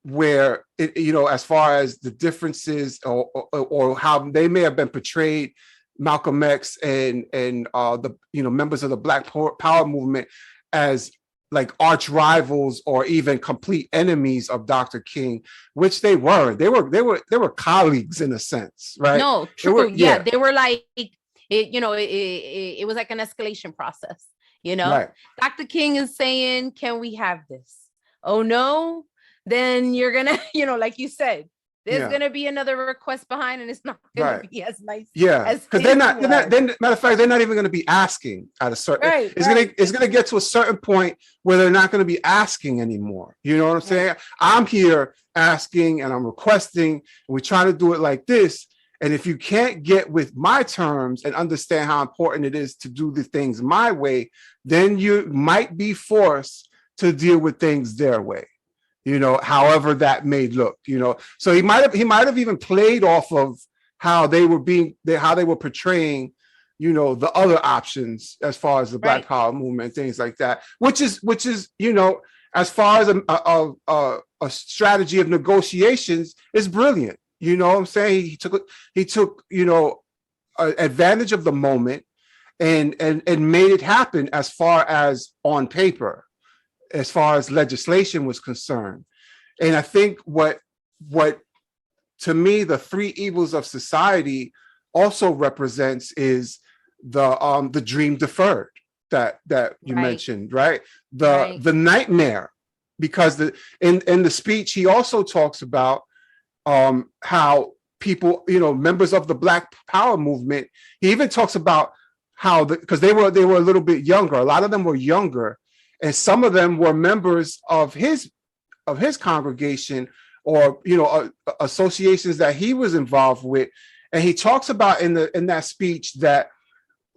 where as far as the differences or how they may have been portrayed, Malcolm X and the members of the Black Power movement, as like arch rivals or even complete enemies of Dr. King, which they were. They were colleagues in a sense, right?
No, true. They were like it was like an escalation process.
Right.
Dr. King is saying, "Can we have this?" Oh no, then you're gonna, like you said, there's gonna be another request behind, and it's not gonna be as nice.
Because they're not. Matter of fact, they're not even going to be asking at a certain. It's gonna get to a certain point where they're not going to be asking anymore. You know what I'm saying? I'm here asking and I'm requesting, and we're trying to do it like this. And if you can't get with my terms and understand how important it is to do the things my way, then you might be forced to deal with things their way. However that may look. So he might have even played off of how they were portraying, the other options as far as the Black Power movement, things like that, which is, as far as a strategy of negotiations, is brilliant. You know what I'm saying? He took advantage of the moment and made it happen as far as on paper, as far as legislation was concerned. And I think what to me, the 3 evils of society also represents is the dream deferred that you mentioned, right? The nightmare, because in the speech, he also talks about how people, members of the Black Power movement, he even talks about how because they were a little bit younger, a lot of them were younger, and some of them were members of his congregation or associations that he was involved with. And he talks about in that speech that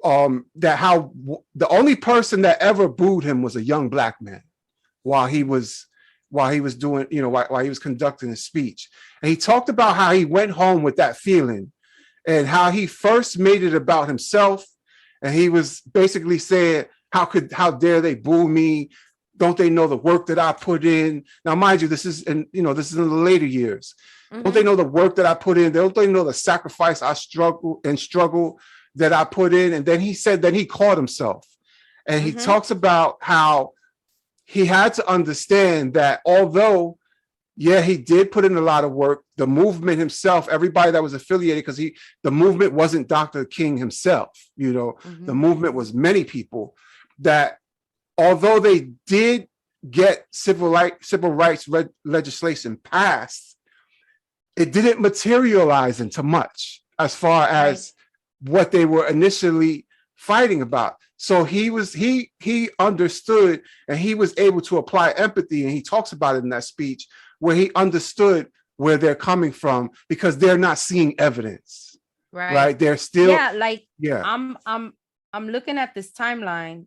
how the only person that ever booed him was a young Black man while he was doing, while he was conducting his speech. And he talked about how he went home with that feeling and how he first made it about himself. And he was basically saying, how dare they boo me? Don't they know the work that I put in? Now, mind you, this is in the later years. Don't they know the work that I put in? Don't they know the sacrifice I struggle that I put in? And then he caught himself. And he talks about how he had to understand that although, he did put in a lot of work, the movement himself, everybody that was affiliated, because the movement wasn't Dr. King himself, the movement was many people, that although they did get civil rights legislation passed, it didn't materialize into much as far as what they were initially fighting about. So he understood, and he was able to apply empathy, and he talks about it in that speech, where he understood where they're coming from because they're not seeing evidence. Right? They're still
I'm looking at this timeline.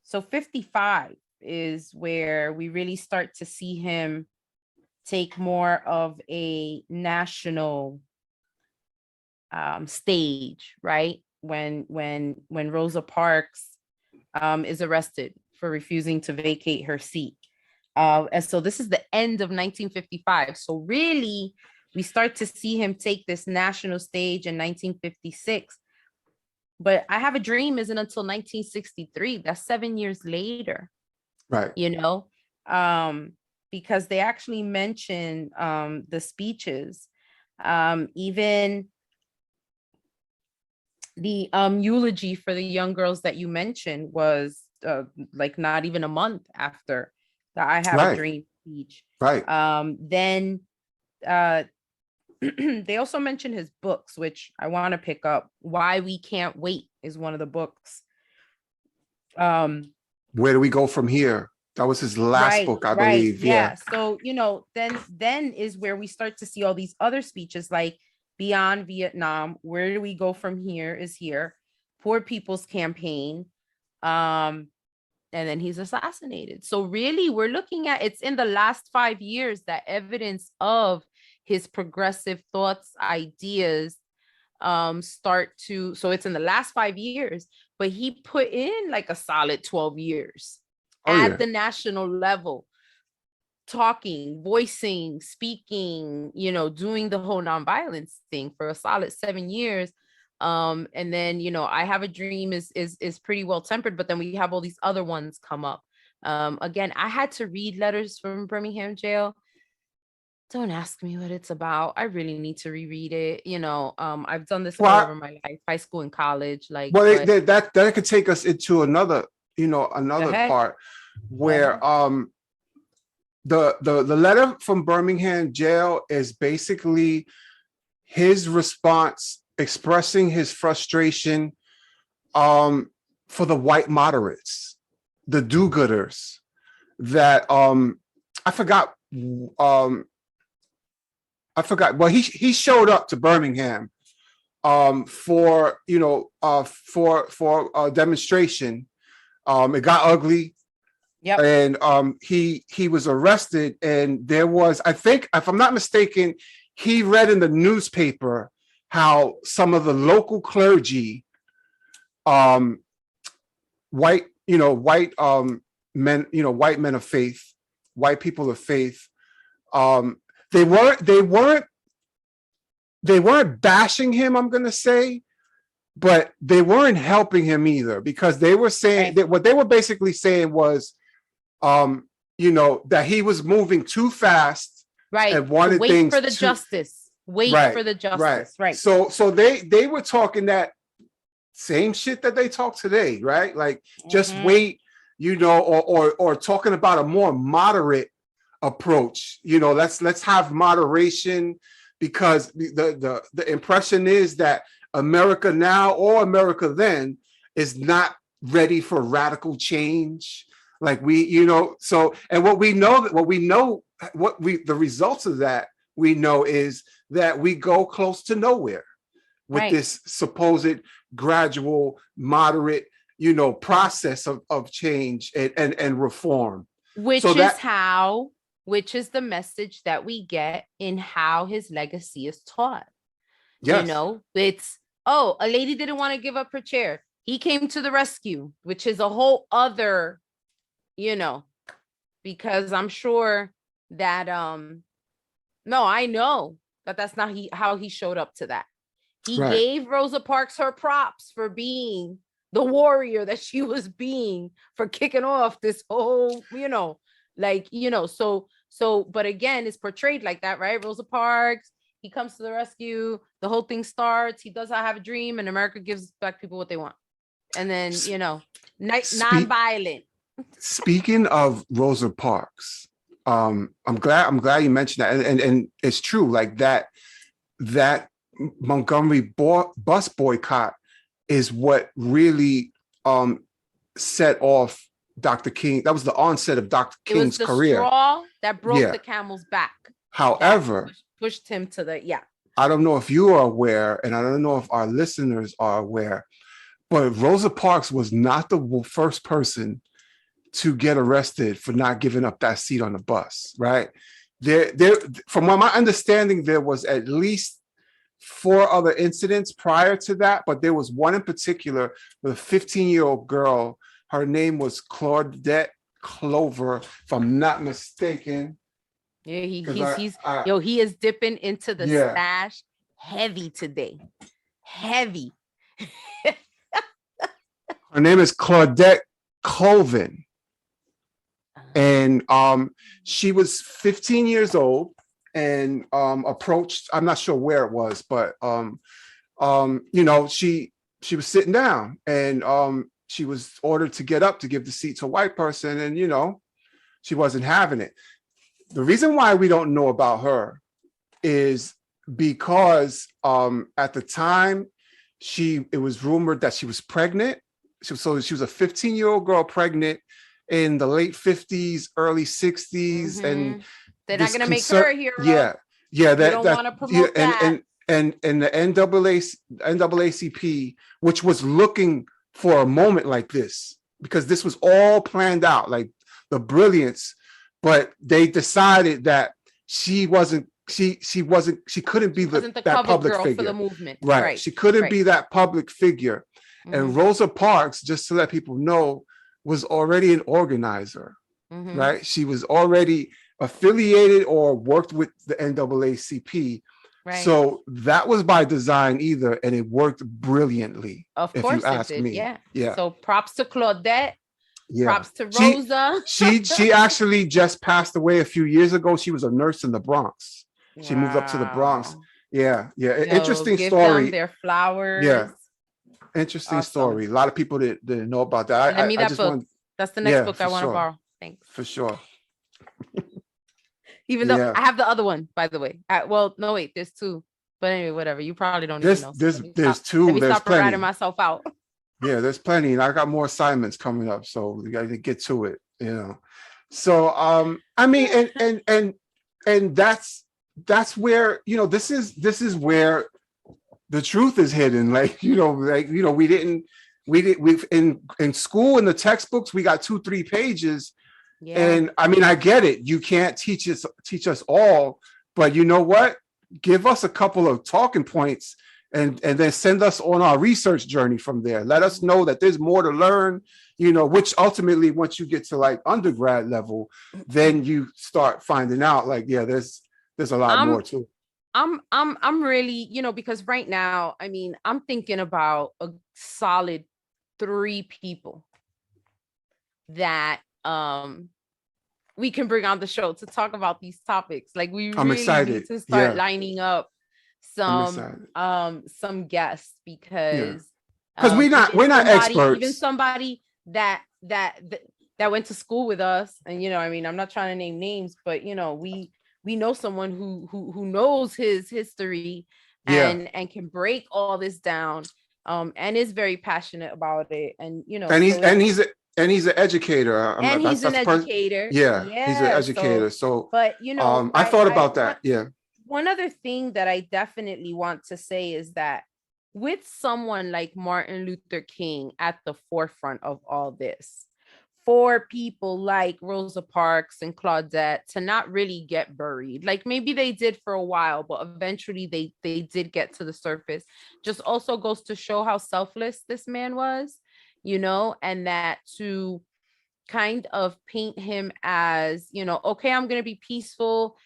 So 55 is where we really start to see him take more of a national stage, right? When Rosa Parks is arrested for refusing to vacate her seat. And so this is the end of 1955. So really, we start to see him take this national stage in 1956. But I Have a Dream isn't until 1963. That's 7 years later,
Right.
because they actually mention the speeches. Even the eulogy for the young girls that you mentioned was like not even a month after the I Have a
Right.
Dream speech.
Right.
Then they also mentioned his books, which I want to pick up. Why We Can't Wait is one of the books.
Where do we go from here? That was his last book, I believe.
Yeah. So, then is where we start to see all these other speeches like Beyond Vietnam, Where Do We Go From Here is here, Poor People's Campaign. And then he's assassinated. So really, we're looking at, it's in the last 5 years that evidence of his progressive thoughts, ideas start to, so it's in the last 5 years, but he put in like a solid 12 years at the national level, talking, voicing, speaking, doing the whole nonviolence thing for a solid 7 years. And then, I Have a Dream is pretty well tempered, but then we have all these other ones come up. Again, I had to read Letters from Birmingham Jail. Don't ask me what it's about. I really need to reread it. I've done this all over my life, high school and college. Like,
well, that could take us into another part where the letter from Birmingham Jail is basically his response, expressing his frustration for the white moderates, the do-gooders that I forgot. Well, he showed up to Birmingham for a demonstration. It got ugly.
Yep.
And he was arrested, and there was, I think, if I'm not mistaken, he read in the newspaper how some of the local clergy, white men, white men of faith, white people of faith, they weren't bashing him, I'm gonna say, but they weren't helping him either, because they were saying that what they were basically saying was, that he was moving too fast, and wanted
wait for the justice. Wait for the justice. Right.
So they were talking that same shit that they talk today, right? Like, just wait, or talking about a more moderate approach. Let's have moderation, because the impression is that America now, or America then, is not ready for radical change. Like the results of that, we know, is that we go close to nowhere with this supposed gradual, moderate, process of change and reform.
Which is the message that we get in how his legacy is taught.
Yes.
It's, a lady didn't want to give up her chair. He came to the rescue, which is a whole other, because I'm sure that, no, I know that that's not how he showed up to that. He gave Rosa Parks her props for being the warrior that she was being, for kicking off this whole, so, but again, it's portrayed like that, right? Rosa Parks, he comes to the rescue, the whole thing starts, he does I Have a Dream, and America gives Black people what they want. And then, non-violent.
Speaking of Rosa Parks, I'm glad you mentioned that. And it's true, like that Montgomery bus boycott is what really set off Dr. King. That was the onset of Dr. King's career.
Straw that broke the camel's back.
However,
pushed him to the
I don't know if you are aware, and I don't know if our listeners are aware, but Rosa Parks was not the first person to get arrested for not giving up that seat on the bus, right? There, from my understanding, there was at least 4 other incidents prior to that, but there was one in particular with a 15-year-old girl. Her name was Claudette Clover, if I'm not mistaken.
Yeah,
'Cause
he is dipping into the
yeah,
stash heavy today. Heavy.
her name is Claudette Colvin. And she was 15 years old and approached, I'm not sure where it was, but you know, she was sitting down and she was ordered to get up to give the seat to a white person, and you know, she wasn't having it. The reason why we don't know about her is because at the time it was rumored that she was pregnant. So she was a 15-year-old girl pregnant in the late 50s, early 60s, and
they're not gonna make her a hero.
Yeah,
they don't want to promote that.
And the NAACP, which was looking for a moment like this, because this was all planned out, like the brilliance, but they decided that she couldn't be that public figure
for the movement.
Right. She couldn't be that public figure. And Rosa Parks, just to let people know, was already an organizer, right? She was already affiliated or worked with the NAACP. Right. So that was by design either, and it worked brilliantly.
Of course,
if you ask me.
Yeah. So props to Claudette.
Yeah.
Props to Rosa.
She actually just passed away a few years ago. She was a nurse in the Bronx. She moved up to the Bronx. Yeah. Interesting
give
story.
Them their flowers.
Yeah. Interesting story. A lot of people didn't know about that.
Send me that book. That's the next book I want to borrow. Thanks.
For sure.
Even though I have the other one, by the way. Well, no, wait, there's two. But anyway, whatever. You probably don't even know.
There's two.
Let me
there's
stop
plenty.
writing myself out.
Yeah, there's plenty. And I got more assignments coming up. So we got to get to it, you know. So I mean, and that's where, you know, this is where the truth is hidden. We've in school, in the textbooks, we got 2-3 pages. Yeah. And I mean, I get it. You can't teach us all, but you know what? Give us a couple of talking points and then send us on our research journey from there. Let us know that there's more to learn, you know, which ultimately, once you get to like undergrad level, then you start finding out like, yeah, there's a lot more to it.
I'm really, you know, because right now, I mean, I'm thinking about a solid 3 people that we can bring on the show to talk about these topics. Like we really need to start lining up some guests, because
we're not experts.
Even somebody that went to school with us, and you know, I mean, I'm not trying to name names, but you know, we know someone who knows his history and can break all this down, and is very passionate about it, and you know,
and he's an educator.
He's an educator.
Yeah, he's an educator. So
but you know,
I thought about that.
One other thing that I definitely want to say is that with someone like Martin Luther King at the forefront of all this, for people like Rosa Parks and Claudette to not really get buried, like maybe they did for a while, but eventually they did get to the surface, just also goes to show how selfless this man was, you know, and that to kind of paint him as, you know, okay, I'm going to be peaceful,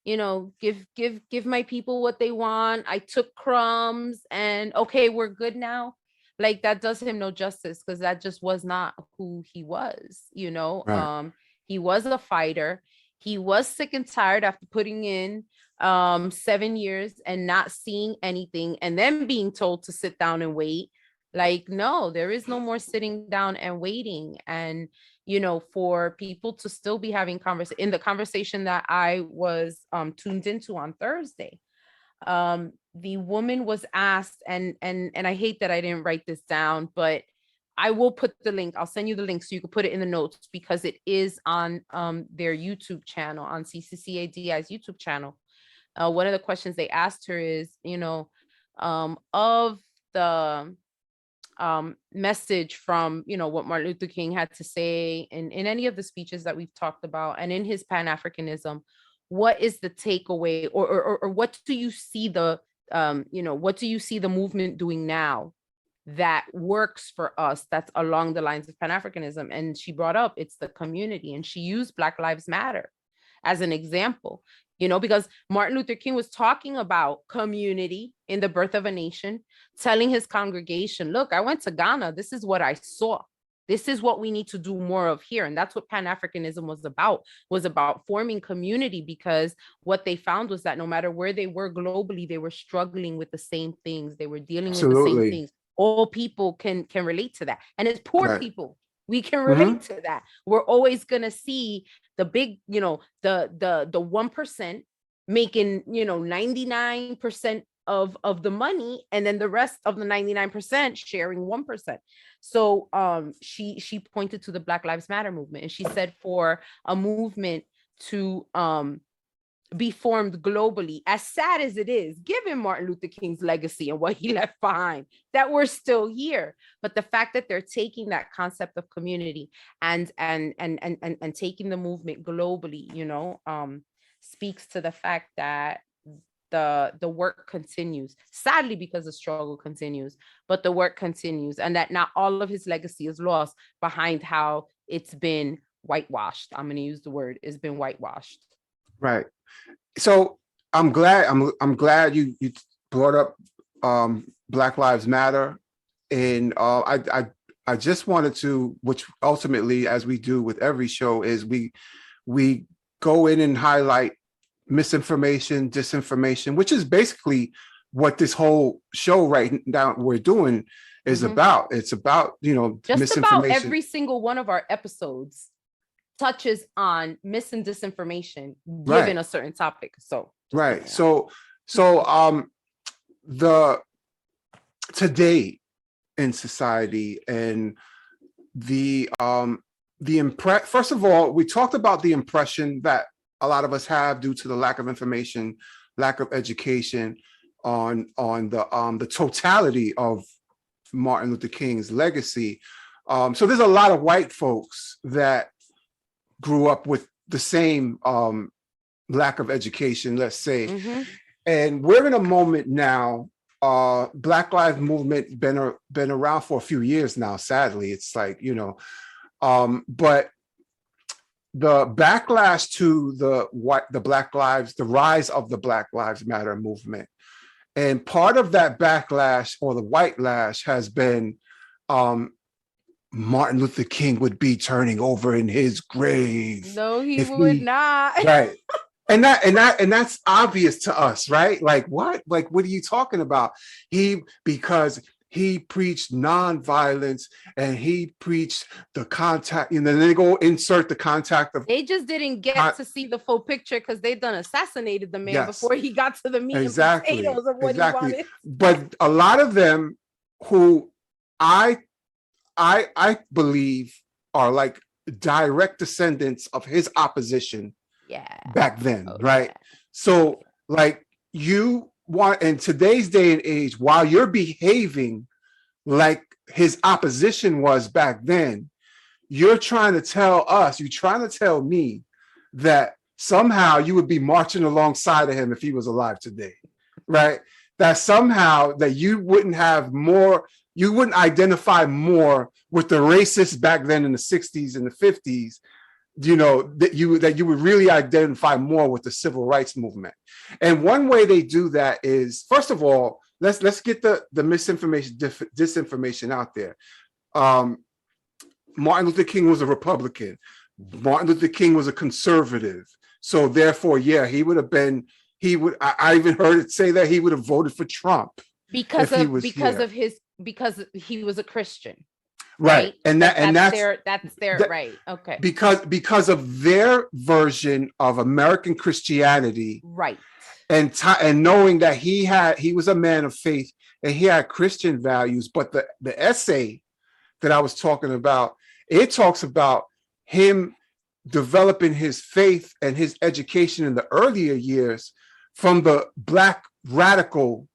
you know, give my people what they want. I took crumbs and okay, we're good now. Like that does him no justice, because that just was not who he was, you know. Right. He was a fighter. He was sick and tired after putting in 7 years and not seeing anything, and then being told to sit down and wait. Like, no, there is no more sitting down and waiting. And, you know, for people to still be having in the conversation that I was tuned into on Thursday, the woman was asked, and I hate that I didn't write this down, but I will put the link. I'll send you the link so you can put it in the notes, because it is on their YouTube channel, on CCCADI's YouTube channel. One of the questions they asked her is, you know, of the message from, you know, what Martin Luther King had to say in any of the speeches that we've talked about, and in his Pan-Africanism, what is the takeaway, or what do you see the, you know, what do you see the movement doing now that works for us, that's along the lines of Pan-Africanism. And she brought up, it's the community, and she used Black Lives Matter as an example, because Martin Luther King was talking about community in the birth of a nation, telling his congregation, look, I went to Ghana, this is what I saw. This is what we need to do more of here. And that's what Pan-Africanism was about forming community, because what they found was that no matter where they were globally, they were struggling with the same things. They were dealing with the same things. All people can relate to that. And it's poor people. We can relate to that. We're always going to see the big, the 1% making, 99% of the money, and then the rest of the 99% sharing 1%. So she pointed to the Black Lives Matter movement, and she said for a movement to be formed globally, as sad as it is, given Martin Luther King's legacy and what he left behind, that we're still here. But the fact that they're taking that concept of community and taking the movement globally, speaks to the fact that the work continues, sadly, because the struggle continues, but the work continues, and that not all of his legacy is lost behind how it's been whitewashed. I'm going to use the word, it's been whitewashed.
Right. So I'm glad you brought up Black Lives Matter, and I just wanted to, which ultimately, as we do with every show, is we go in and highlight misinformation, disinformation, which is basically what this whole show right now we're doing is about. It's about,
just
misinformation.
About every single one of our episodes touches on mis and disinformation given a certain topic. So the today in society and first of all, we talked about the impression that a lot of us have due to the lack of information, lack of education on the totality of Martin Luther King's legacy. So there's a lot of white folks that grew up with the same lack of education, let's say. And we're in a moment now, Black Lives Movement been around for a few years now, sadly. It's like, but the backlash to the rise of the Black Lives Matter movement. And part of that backlash, or the white lash, has been Martin Luther King would be turning over in his grave. No, he would not.
Right. And that's obvious to us, right? Like, what? Like, what are you talking about? Because he preached nonviolence, and he preached the contact, and then they go insert the contact of.
They just didn't get to see the full picture because they done assassinated the man before he got to the meat and potatoes of what he wanted.
But a lot of them who I believe are like direct descendants of his opposition back then, right? So like you want, in today's day and age, while you're behaving like his opposition was back then, you're trying to tell me that somehow you would be marching alongside of him if he was alive today, right? That somehow that you wouldn't identify more with the racists back then in the 60s and the 50s, that you would really identify more with the civil rights movement. And one way they do that is, first of all, let's get the misinformation, disinformation out there. Martin Luther King was a Republican. Martin Luther King was a conservative. So therefore, he would have been, I even heard it say that he would have voted for Trump because he was a Christian. Right. And that's
their right. Okay.
Because of their version of American Christianity.
Right.
And knowing that he was a man of faith and he had Christian values. But the essay that I was talking about, it talks about him developing his faith and his education in the earlier years from the Black radical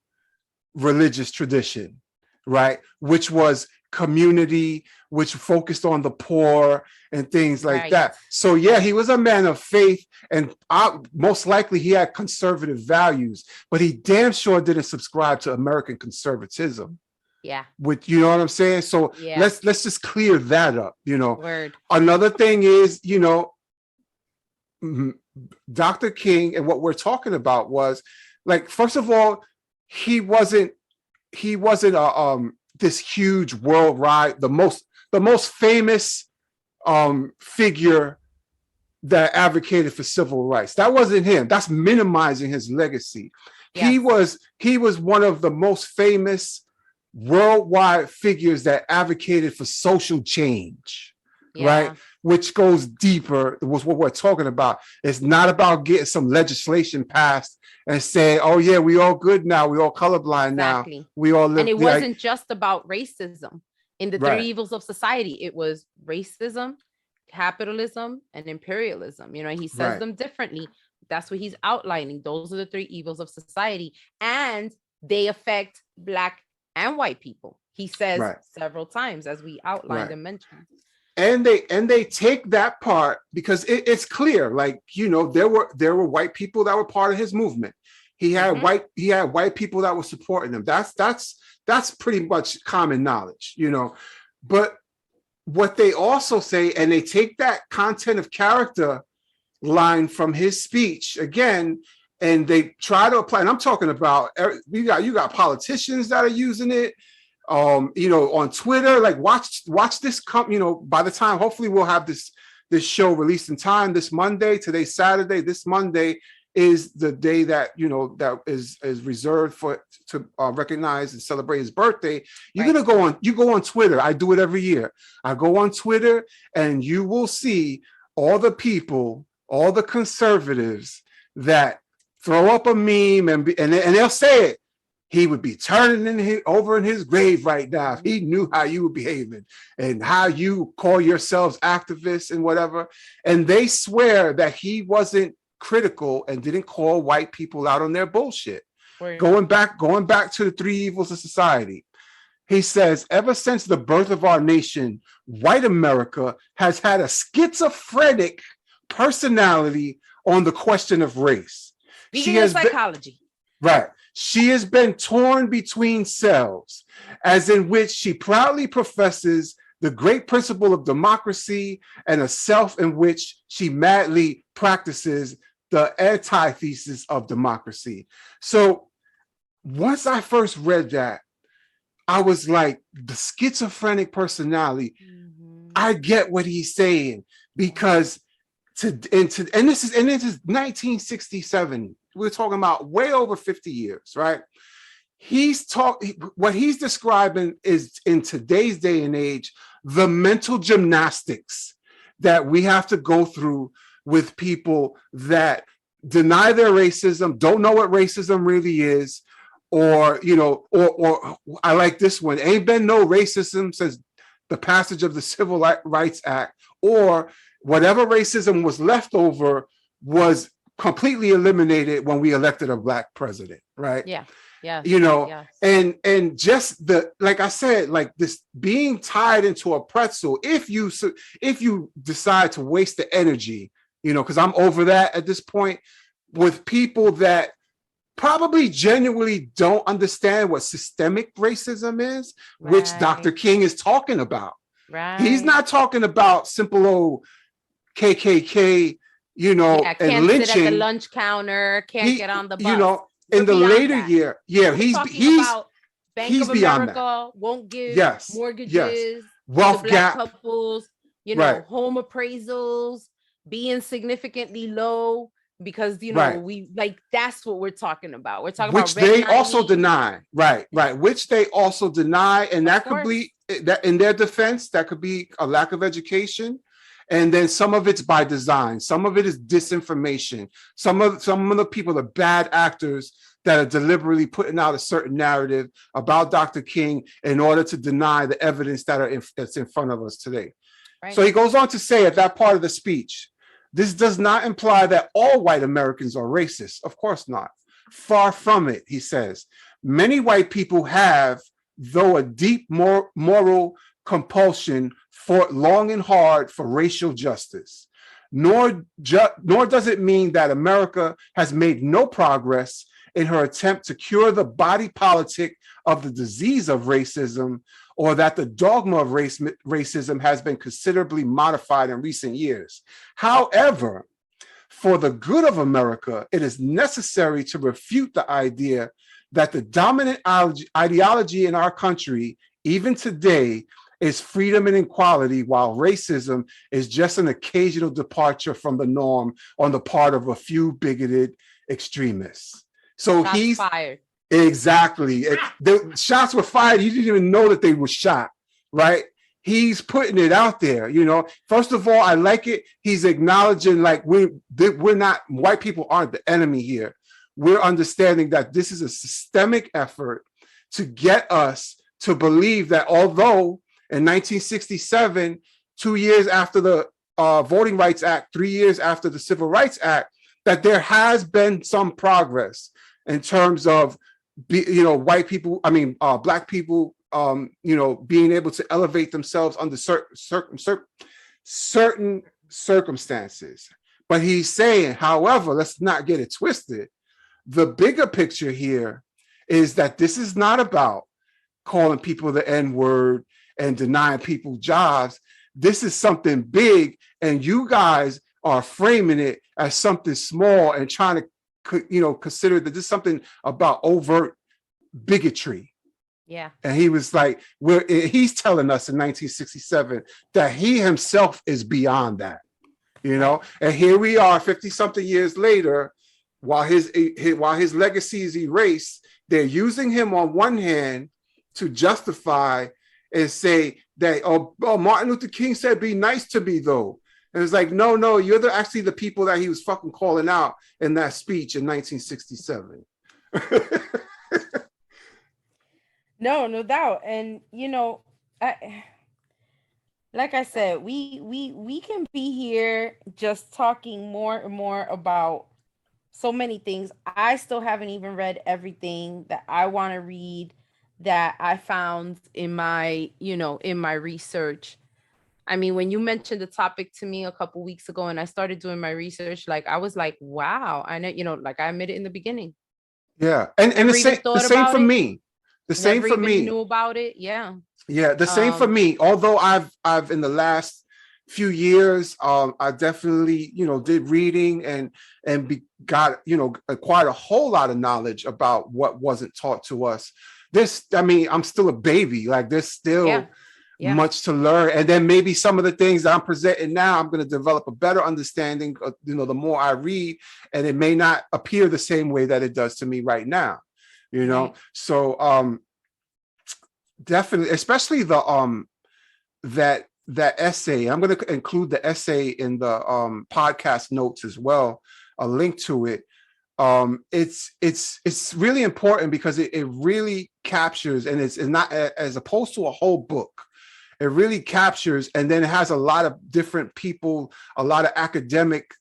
religious tradition, right? Which was community, which focused on the poor and things like that. So he was a man of faith, and most likely he had conservative values, but he damn sure didn't subscribe to American conservatism.
Yeah.
With, you know what I'm saying? So
Yeah.
let's just clear that up, you know.
Word.
Another thing is, you know, Dr. King, and what we're talking about was, like, first of all, he wasn't this huge worldwide, the most famous figure that advocated for civil rights. That wasn't him. That's minimizing his legacy.
Yes.
He was one of the most famous worldwide figures that advocated for social change, right? Which goes deeper, was what we're talking about. It's not about getting some legislation passed and saying, oh yeah, we all good now, we all colorblind now, we all live.
And it wasn't just about racism in the three evils of society. It was racism, capitalism, and imperialism. You know, he says them differently. That's what he's outlining. Those are the three evils of society, and they affect Black and white people. He says several times, as we outlined and mentioned.
And they take that part because it's clear, like, you know, there were white people that were part of his movement. He had white people that were supporting him. That's pretty much common knowledge, you know. But what they also say, and they take that content of character line from his speech again, and they try to apply. And I'm talking about, you got politicians that are using it. You know, on Twitter, like watch this come, you know, by the time, hopefully we'll have this show released in time this Monday. Today's Saturday. This Monday is the day that, you know, that is reserved to recognize and celebrate his birthday. You're gonna go on Twitter. I do it every year. I go on Twitter and you will see all the people, all the conservatives that throw up a meme and they'll say it. He would be turning over in his grave right now if he knew how you were behaving and how you call yourselves activists and whatever. And they swear that he wasn't critical and didn't call white people out on their bullshit. Going back to the three evils of society. He says, ever since the birth of our nation, white America has had a schizophrenic personality on the question of race.
She has psychology.
She has been torn between selves, as in which she proudly professes the great principle of democracy and a self in which she madly practices the antithesis of democracy. So once I first read that, I was like, the schizophrenic personality, I get what he's saying, because this is 1967. We're talking about way over 50 years, right? What he's describing is, in today's day and age, the mental gymnastics that we have to go through with people that deny their racism, don't know what racism really is, or, you know, or I like this one, ain't been no racism since the passage of the Civil Rights Act, or whatever racism was left over was completely eliminated when we elected a Black president, right? You know, and just like I said, like this being tied into a pretzel, if you decide to waste the energy, you know, because I'm over that at this point, with people that probably genuinely don't understand what systemic racism is, which Dr. King is talking about. He's not talking about simple old KKK, you know, and
can't
lynching.
Sit at the lunch counter, can't get on the bus.
You know, in the later year, he's
about Bank of America won't give mortgages,
wealth
to
gap
Black couples, you know, home appraisals being significantly low because, you know, we like, that's what we're talking about. We're talking
which
about
they also deny, which they also deny, and that could be that in their defense, that could be a lack of education. And then some of it's by design. Some of it is disinformation. Some of the people are bad actors that are deliberately putting out a certain narrative about Dr. King in order to deny the evidence that's in front of us today. So he goes on to say at that part of the speech, this does not imply that all white Americans are racist. Of course not. Far from it, he says. Many white people have, though, a deep moral compulsion fought long and hard for racial justice. Nor does it mean that America has made no progress in her attempt to cure the body politic of the disease of racism, or that the dogma of racism has been considerably modified in recent years. However, for the good of America, it is necessary to refute the idea that the dominant ideology in our country, even today, is freedom and equality, while racism is just an occasional departure from the norm on the part of a few bigoted extremists. So
Shots
he's
fired.
Exactly. The shots were fired. He didn't even know that they were shot, right? He's putting it out there, you know. First of all, I like it. He's acknowledging like we're not, white people aren't the enemy here. We're understanding that this is a systemic effort to get us to believe that although in 1967, 2 years after the Voting Rights Act, 3 years after the Civil Rights Act, that there has been some progress in terms of white people, black people, being able to elevate themselves under certain circumstances. But he's saying, however, let's not get it twisted. The bigger picture here is that this is not about calling people the N-word and denying people jobs. This is something big, and you guys are framing it as something small and trying to consider that this is something about overt bigotry.
Yeah.
And he was like, he's telling us in 1967 that he himself is beyond that, and here we are 50 something years later, while his legacy is erased, they're using him on one hand to justify and say that, oh, Martin Luther King said, be nice to me though. And it's like, no, you're actually the people that he was fucking calling out in that speech in 1967.
No doubt. And, like I said, we can be here just talking more and more about so many things. I still haven't even read everything that I want to read that I found in my, in my research. I mean, when you mentioned the topic to me a couple weeks ago and I started doing my research, like I was like, wow, I know, like I admitted in the beginning.
Yeah. And the same for me. The same for me.
Knew about it. Yeah.
Yeah. The same for me. Although I've in the last few years, I definitely, did reading and acquired a whole lot of knowledge about what wasn't taught to us. I'm still a baby. Like there's still much to learn. And then maybe some of the things that I'm presenting now, I'm going to develop a better understanding, the more I read, and it may not appear the same way that it does to me right now, Right. So definitely, especially the that essay, I'm going to include the essay in the podcast notes as well, a link to it. It's really important because it really captures, and it's not as opposed to a whole book. It really captures, and then it has a lot of different people, a lot of academic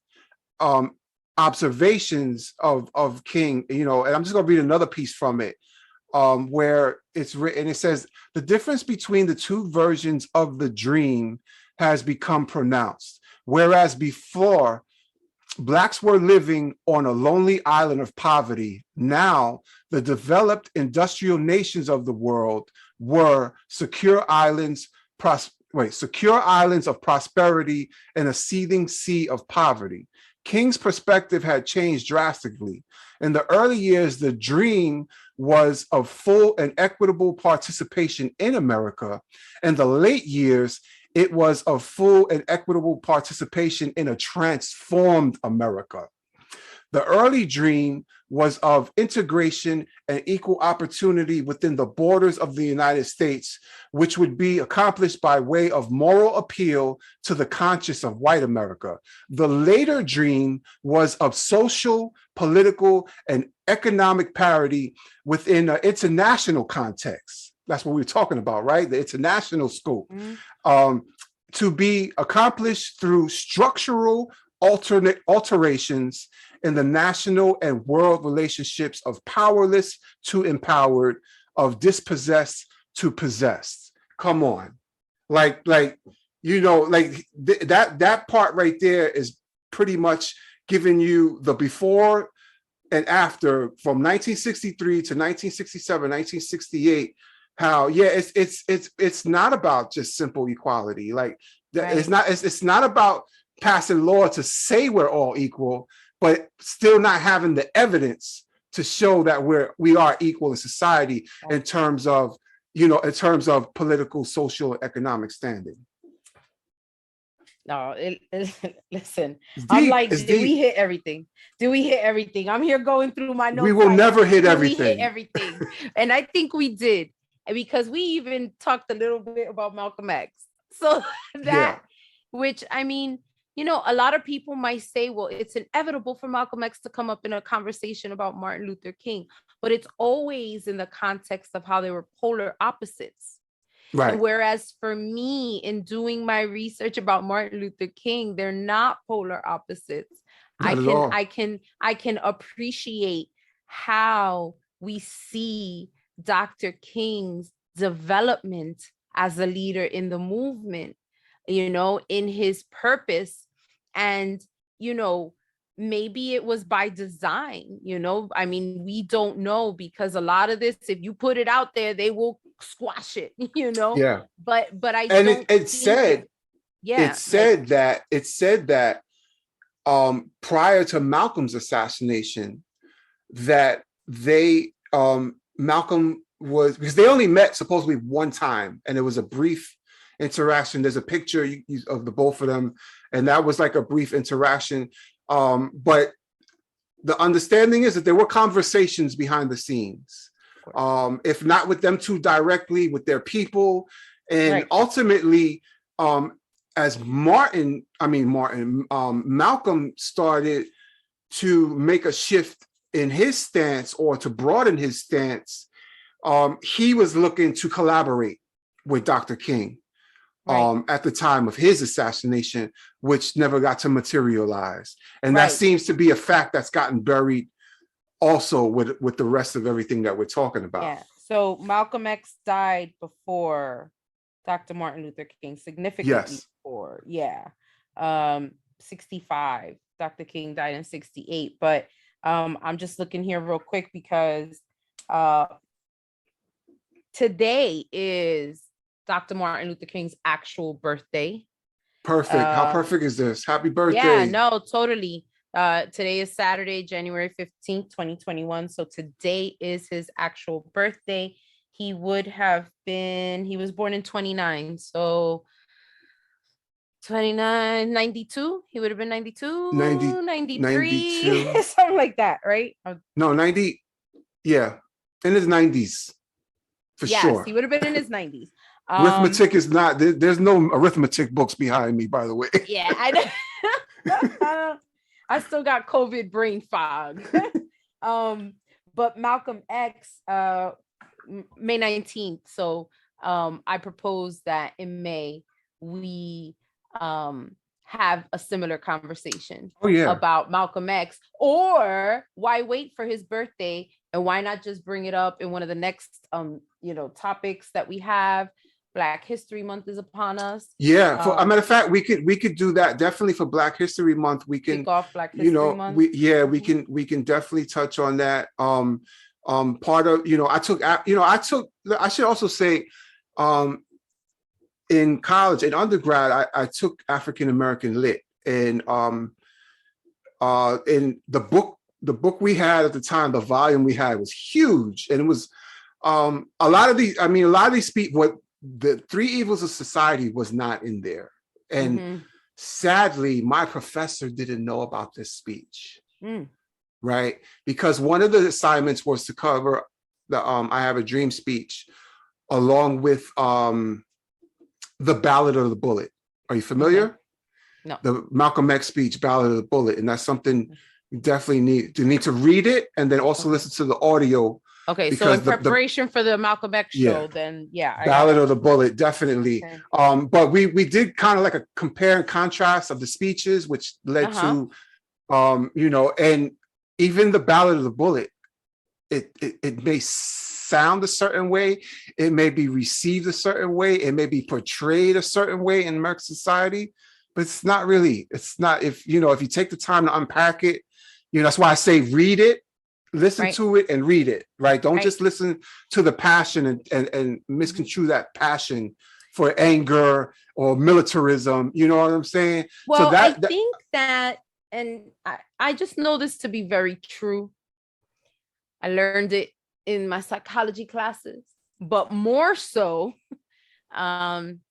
observations of King, and I'm just going to read another piece from it, where it's written. It says, the difference between the two versions of the dream has become pronounced. Whereas before, Blacks were living on a lonely island of poverty, now the developed industrial nations of the world were secure islands of prosperity in a seething sea of poverty. King's perspective had changed drastically. In the early years, the dream was of full and equitable participation in America. In the late years, it was of full and equitable participation in a transformed America. The early dream was of integration and equal opportunity within the borders of the United States, which would be accomplished by way of moral appeal to the conscience of white America. The later dream was of social, political, and economic parity within an international context. That's what we're talking about, right? The international scope. Mm-hmm. To be accomplished through structural alterations in the national and world relationships of powerless to empowered, of dispossessed to possessed. Come on. That part right there is pretty much giving you the before and after, from 1963 to 1967, 1968, how it's not about just simple equality. Like it's not about passing law to say we're all equal, but still not having the evidence to show that we are equal in society in terms of political, social, economic standing.
No, listen, I'm like, did we hit everything? Did we hit everything? I'm here going through my notes.
We will never hit everything.
We hit everything. And I think we did, because we even talked a little bit about Malcolm X. So which, I mean, a lot of people might say, well, it's inevitable for Malcolm X to come up in a conversation about Martin Luther King, but it's always in the context of how they were polar opposites. Right. Whereas for me, in doing my research about Martin Luther King, they're not polar opposites. I can appreciate how we see Dr. King's development as a leader in the movement, in his purpose. And, maybe it was by design, I mean, we don't know, because a lot of this, if you put it out there, they will squash it,
Yeah.
But
it said that prior to Malcolm's assassination, that Malcolm was, because they only met supposedly one time, and it was a brief interaction. There's a picture of the both of them, and that was like a brief interaction. But the understanding is that there were conversations behind the scenes, if not with them two directly, with their people. And ultimately, as Malcolm started to make a shift in his stance, or to broaden his stance, he was looking to collaborate with Dr. King at the time of his assassination, which never got to materialize. And that seems to be a fact that's gotten buried also with the rest of everything that we're talking about.
Yeah. So Malcolm X died before Dr. Martin Luther King, significantly before. Yeah. 65. Dr. King died in 68. But I'm just looking here real quick, because today is Dr. Martin Luther King's actual birthday.
Perfect. How perfect is this? Happy birthday.
Yeah, no, totally. Today is Saturday, January 15th, 2021. So today is his actual birthday. He was born in 29. So 29, 92. He would have been 92, 93, 92. Something like that, right?
No, 90. Yeah. In his 90s. For sure.
Yes, he would have been in his 90s.
Arithmetic is not, there's no arithmetic books behind me, by the way.
Yeah, I still got COVID brain fog. But Malcolm X, May 19th. So I propose that in May we have a similar conversation about Malcolm X. Or why wait for his birthday, and why not just bring it up in one of the next topics that we have? Black History Month is upon us.
Yeah, for a matter of fact, we could do that definitely for Black History Month. We can
kick off Black History Month.
we can definitely touch on that. Part of I should also say, in college, in undergrad, I took African American Lit, and in the book we had at the time, the volume we had was huge, and it was a lot of these people. What the three evils of society was not in there, and sadly, my professor didn't know about this speech, right? Because one of the assignments was to cover the I Have a Dream speech, along with the Ballad of the Bullet. Are you familiar?
No.
The Malcolm X speech, Ballad of the Bullet, and that's something you definitely need to read it, and then also listen to the audio.
Okay, so in preparation for the Malcolm X show, then
Ballad of the Bullet, definitely. Okay. But we did kind of like a compare and contrast of the speeches, which led to and even the Ballad of the Bullet, it may sound a certain way, it may be received a certain way, it may be portrayed a certain way in American society, but it's not really. It's not. If you take the time to unpack it, that's why I say read it. listen
right?
to it and read it, right? Don't
Right.
just listen to the passion and misconstrue that passion for anger or militarism. You know what I'm saying? So
Well, I
that
think that, and I just know this to be very true. I learned it in my psychology classes, but more so, um,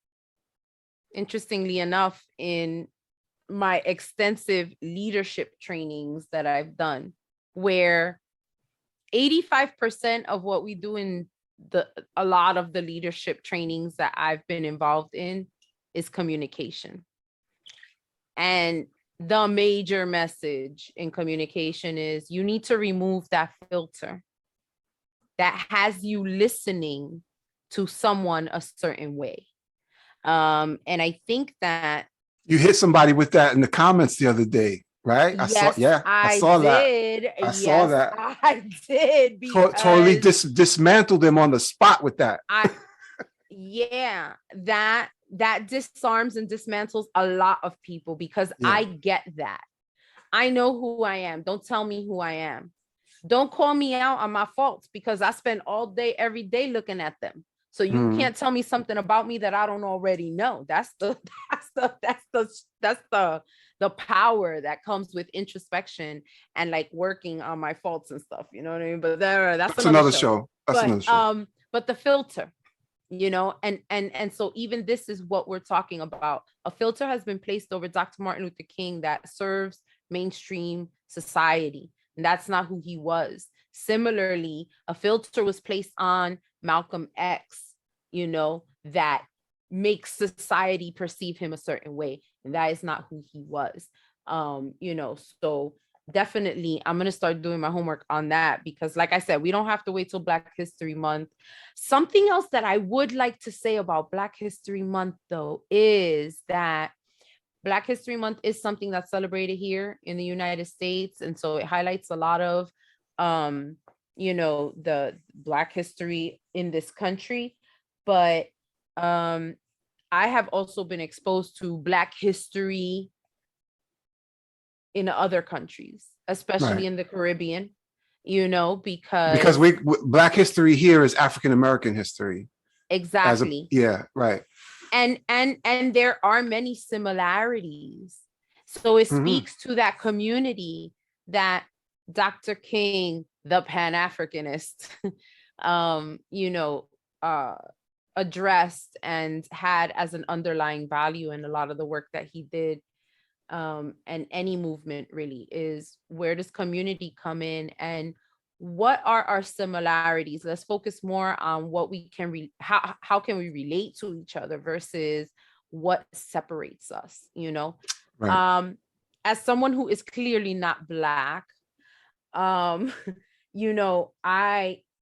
interestingly enough, in my extensive leadership trainings that I've done, where 85% of what we do in a lot of the leadership trainings that I've been involved in is communication. And the major message in communication is you need to remove that filter that has you listening to someone a certain way. And I think that
you hit somebody with that in the comments the other day, right? I saw,
yes,
yeah, I
I
saw that.
did.
I saw
Yes,
that.
I did,
Totally
because
dismantled him on the spot with that.
yeah, that disarms and dismantles a lot of people, because
Yeah.
I get that. I know who I am. Don't tell me who I am. Don't call me out on my faults, because I spend all day, every day looking at them. So you can't tell me something about me that I don't already know. That's the power that comes with introspection and like working on my faults and stuff. You know what I mean? But that's another show.
That's another show.
But the filter, and so even this is what we're talking about. A filter has been placed over Dr. Martin Luther King that serves mainstream society, and that's not who he was. Similarly, a filter was placed on Malcolm X, that makes society perceive him a certain way, and that is not who he was. So definitely I'm going to start doing my homework on that, because like I said, we don't have to wait till Black History Month. Something else that I would like to say about Black History Month, though, is that Black History Month is something that's celebrated here in the United States. And so it highlights a lot of, the Black history in this country. But I have also been exposed to Black history in other countries, especially in the Caribbean, because
Black history here is African American history.
exactly.
Yeah, right.
And there are many similarities. So it speaks to that community that Dr. King, the Pan-Africanist, addressed and had as an underlying value in a lot of the work that he did. And any movement really is, where does community come in, and what are our similarities? Let's focus more on what we can how can we relate to each other versus what separates us,
Right.
As someone who is clearly not Black, I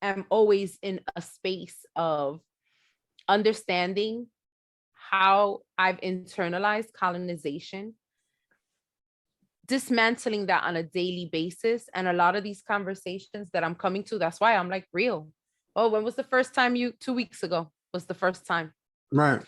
am always in a space of understanding how I've internalized colonization, dismantling that on a daily basis. And a lot of these conversations that I'm coming to, that's why I'm like, real. Oh, when was the first time 2 weeks ago was the first time,
right?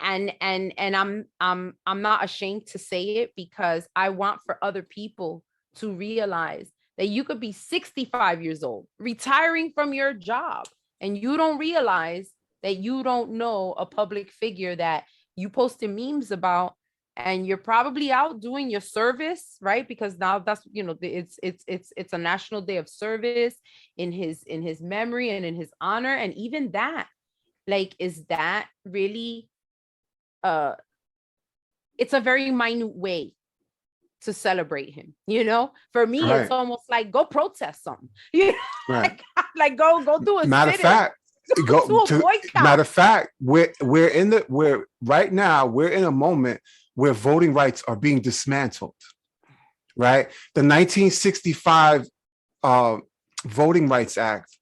And I'm not ashamed to say it, because I want for other people to realize that you could be 65 years old, retiring from your job, and you don't realize that you don't know a public figure that you posted memes about, and you're probably out doing your service, right? Because now that's, it's a national day of service in his memory and in his honor. And even that, like, is that really, it's a very minute way to celebrate him, for me. It's almost like, go protest something,
Right.
like go do a
matter of fact matter of fact, we're right now, we're in a moment where voting rights are being dismantled, right? The 1965 Voting Rights Act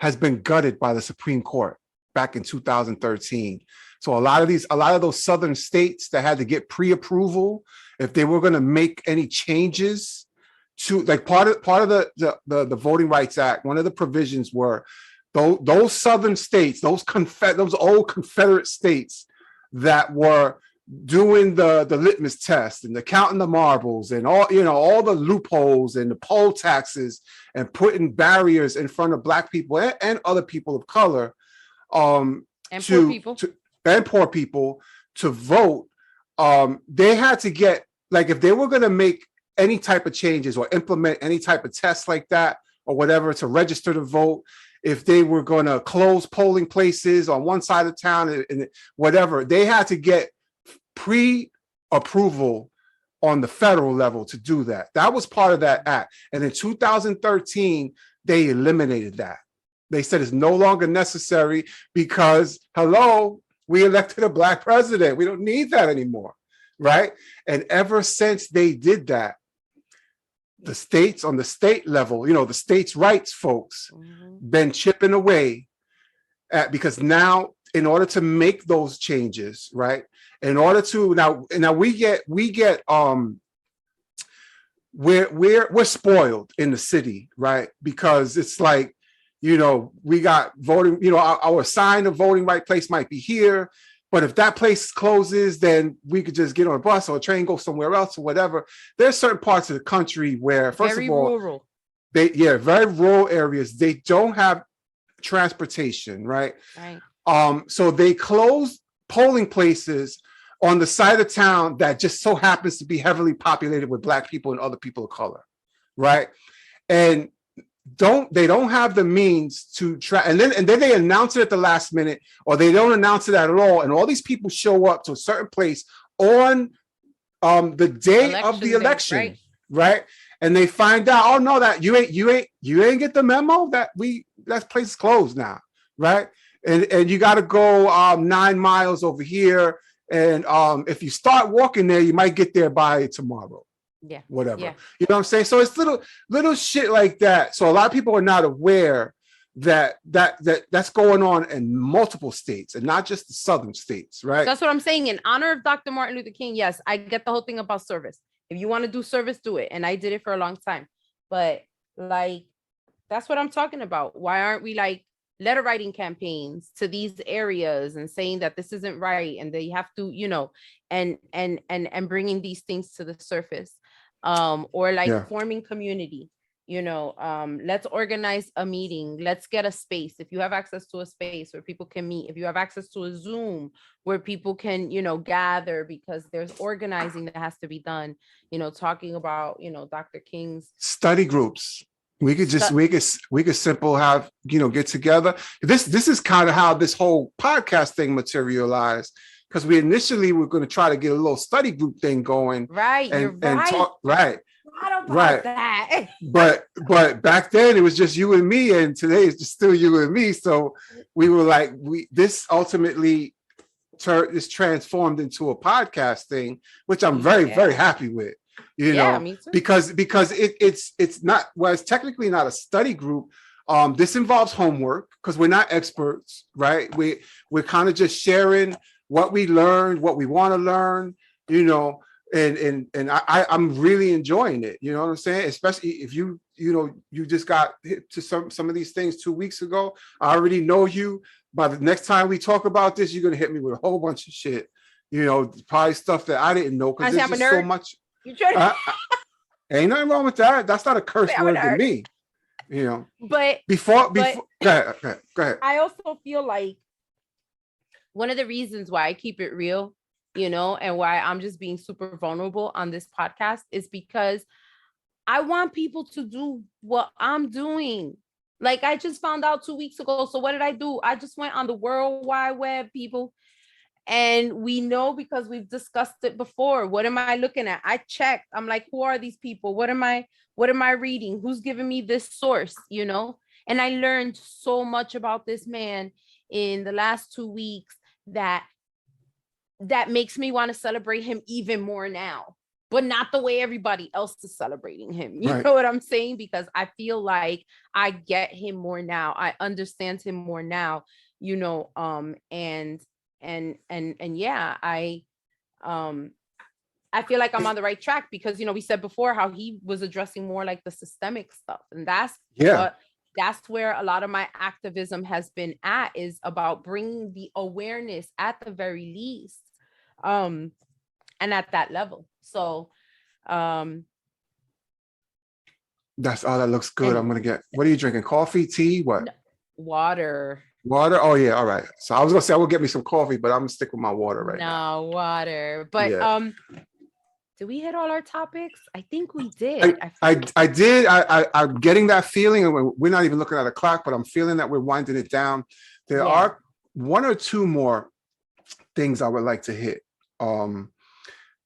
has been gutted by the Supreme Court back in 2013. So a lot of those southern states that had to get pre-approval if they were going to make any changes to, like, part of the Voting Rights Act, one of the provisions were those southern states, those old Confederate states that were doing the litmus test and the counting the marbles and all, all the loopholes and the poll taxes and putting barriers in front of Black people and other people of color, and poor people to vote. They had to get, like, if they were going to make any type of changes or implement any type of test like that or whatever to register to vote, if they were going to close polling places on one side of town and whatever, they had to get pre-approval on the federal level to do that. That was part of that act. And in 2013, they eliminated that. They said it's no longer necessary because, hello, we elected a Black president. We don't need that anymore, right? And ever since they did that, the states on the state level, the states' rights folks, been chipping away at, because now in order to make those changes, right? In order to now we're spoiled in the city, right? Because it's like, we got voting, our assigned voting right place might be here, but if that place closes, then we could just get on a bus or a train, go somewhere else or whatever. There's certain parts of the country where, first of all, rural. Very rural areas, they don't have transportation, right? So they close polling places on the side of town that just so happens to be heavily populated with Black people and other people of color, right? And they don't have the means to try, and then they announce it at the last minute, or they don't announce it at all, and all these people show up to a certain place on the day of the election, right? And they find out, oh no, that you ain't get the memo that place is closed now, right? And you got to go 9 miles over here, and if you start walking there, you might get there by tomorrow. Yeah, whatever. Yeah. You know what I'm saying? So it's little shit like that. So a lot of people are not aware that's going on in multiple states and not just the southern states, right?
That's what I'm saying. In honor of Dr. Martin Luther King, yes, I get the whole thing about service. If you want to do service, do it. And I did it for a long time. But like, that's what I'm talking about. Why aren't we like letter writing campaigns to these areas and saying that this isn't right and they have to, and bringing these things to the surface? Or like forming community, let's organize a meeting. Let's get a space. If you have access to a space where people can meet, if you have access to a Zoom where people can, gather, because there's organizing that has to be done, talking about, Dr. King's
study groups. We could just, we could simple have, get together. This is kind of how this whole podcast thing materialized. Because we initially were going to try to get a little study group thing going,
right?
And talk, right?
That.
But back then it was just you and me, and today it's just still you and me. So we were like, this ultimately is transformed into a podcast thing, which I'm very happy with. Me too. Because it's not, well, it's technically not a study group. This involves homework because we're not experts, right? We're kind of just sharing what we learned, what we want to learn, and I'm really enjoying it. You know what I'm saying? Especially if you just got hit to some of these things 2 weeks ago. I already know you. By the next time we talk about this, you're gonna hit me with a whole bunch of shit. Probably stuff that I didn't know because there's just so much. Ain't nothing wrong with that. That's not a curse word to me. But before go ahead.
I also feel like one of the reasons why I keep it real, and why I'm just being super vulnerable on this podcast is because I want people to do what I'm doing. Like I just found out 2 weeks ago. So what did I do? I just went on the World Wide Web, people. And we know because we've discussed it before. What am I looking at? I checked. I'm like, who are these people? What am I reading? Who's giving me this source? And I learned so much about this man in the last 2 weeks that makes me want to celebrate him even more now, but not the way everybody else is celebrating him. You know what I'm saying? Because I feel like I get him more now. I understand him more now, and yeah, I feel like I'm on the right track because, we said before how he was addressing more like the systemic stuff. And that's where a lot of my activism has been at, is about bringing the awareness at the very least And at that level. So
That's all that looks good.
and
I'm gonna get. What are you drinking? Coffee, tea, what?
water.
Water? Oh yeah, all right. So I was gonna say I will get me some coffee, but I'm gonna stick with my water right now.
No, water. But
Yeah.
did we hit all our topics? I think we did.
I did. I'm getting that feeling, and we're not even looking at a clock, but I'm feeling that we're winding it down. There are one or two more things I would like to hit.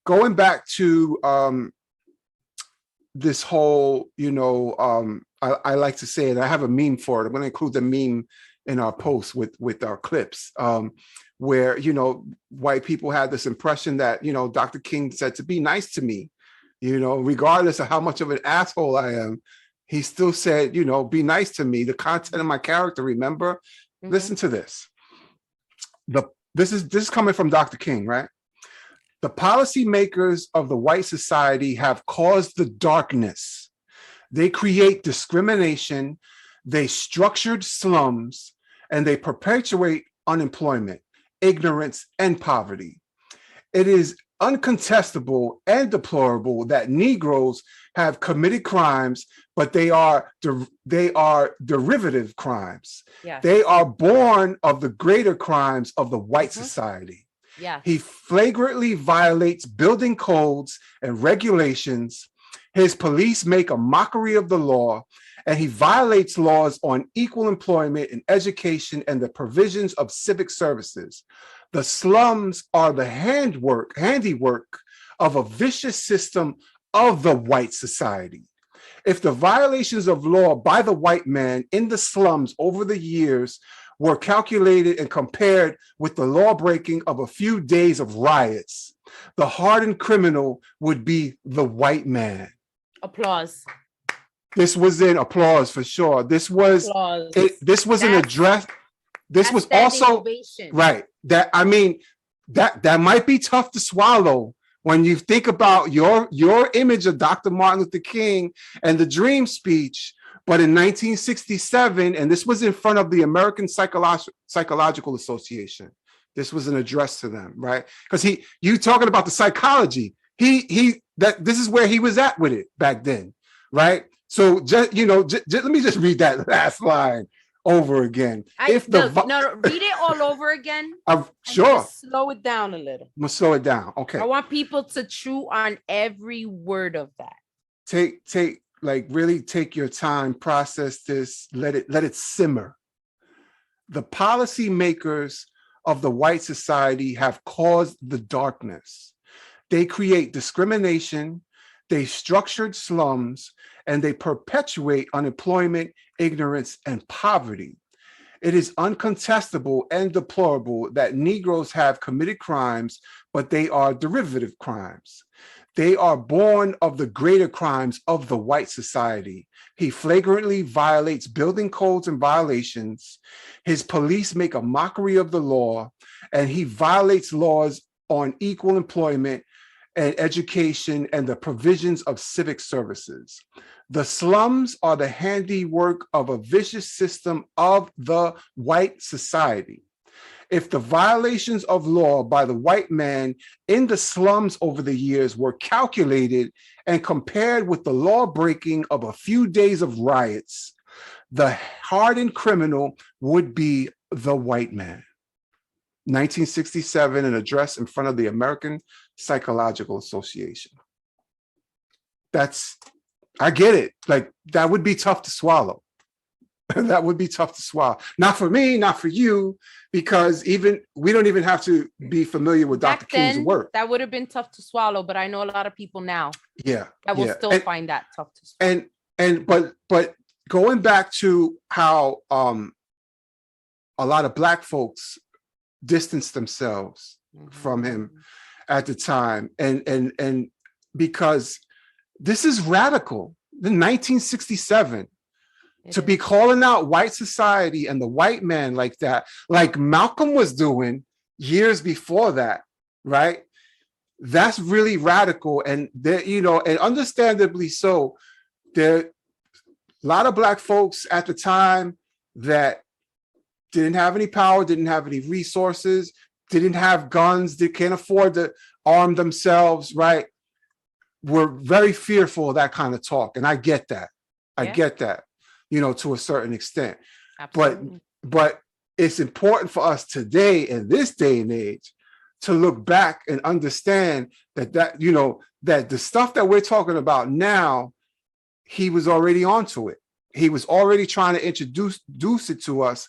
Going back to this whole, I like to say it. I have a meme for it. I'm going to include the meme in our post with our clips, where white people had this impression that Dr. King said to be nice to me, regardless of how much of an asshole I am. He still said, be nice to me. The content of my character. Remember, listen to this. This is coming from Dr. King, right? The policymakers of the white society have caused the darkness. They create discrimination, they structured slums, and they perpetuate unemployment, ignorance, and poverty. It is uncontestable and deplorable that Negroes have committed crimes, but they are derivative crimes.
Yes.
They are born of the greater crimes of the white society.
Yeah.
He flagrantly violates building codes and regulations. His police make a mockery of the law, and he violates laws on equal employment and education and the provisions of civic services. The slums are the handiwork of a vicious system of the white society. If the violations of law by the white man in the slums over the years were calculated and compared with the law breaking of a few days of riots, the hardened criminal would be the white man.
Applause.
This was in applause for sure. This was an address. This was also ovation. Right. That might be tough to swallow when you think about your image of Dr. Martin Luther King and the Dream speech. But in 1967, and this was in front of the American Psychological Association. This was an address to them, right? Because you talking about the psychology. This is where he was at with it back then, right? So let me just read that last line over again.
Read it all over again.
Sure.
Slow it down a little.
I'm gonna slow it down. Okay.
I want people to chew on every word of that.
Really take your time, process this, let it simmer. The policymakers of the white society have caused the darkness. They create discrimination, they structured slums, and they perpetuate unemployment, ignorance, and poverty. It is uncontestable and deplorable that Negroes have committed crimes, but they are derivative crimes. They are born of the greater crimes of the white society. He flagrantly violates building codes and violations. His police make a mockery of the law, and he violates laws on equal employment and education and the provisions of civic services. The slums are the handiwork of a vicious system of the white society. If the violations of law by the white man in the slums over the years were calculated and compared with the law breaking of a few days of riots, the hardened criminal would be the white man. 1967, an address in front of the American Psychological Association. I get it. That would be tough to swallow. That would be tough to swallow. Not for me, not for you, because we don't even have to be familiar with Dr. King's work.
That would have been tough to swallow, but I know a lot of people now.
Yeah.
That will still find that tough to swallow.
But going back to how a lot of Black folks distanced themselves from him at the time, and because this is radical. In 1967. To be calling out white society and the white man like that, like Malcolm was doing years before that, right? That's really radical. And and understandably so, there are a lot of Black folks at the time that didn't have any power, didn't have any resources, didn't have guns, they can't afford to arm themselves, right? Were very fearful of that kind of talk. And I get that. I get that, to a certain extent.
Absolutely.
But it's important for us today in this day and age to look back and understand that that the stuff that we're talking about now, he was already onto it. He was already trying to introduce it to us.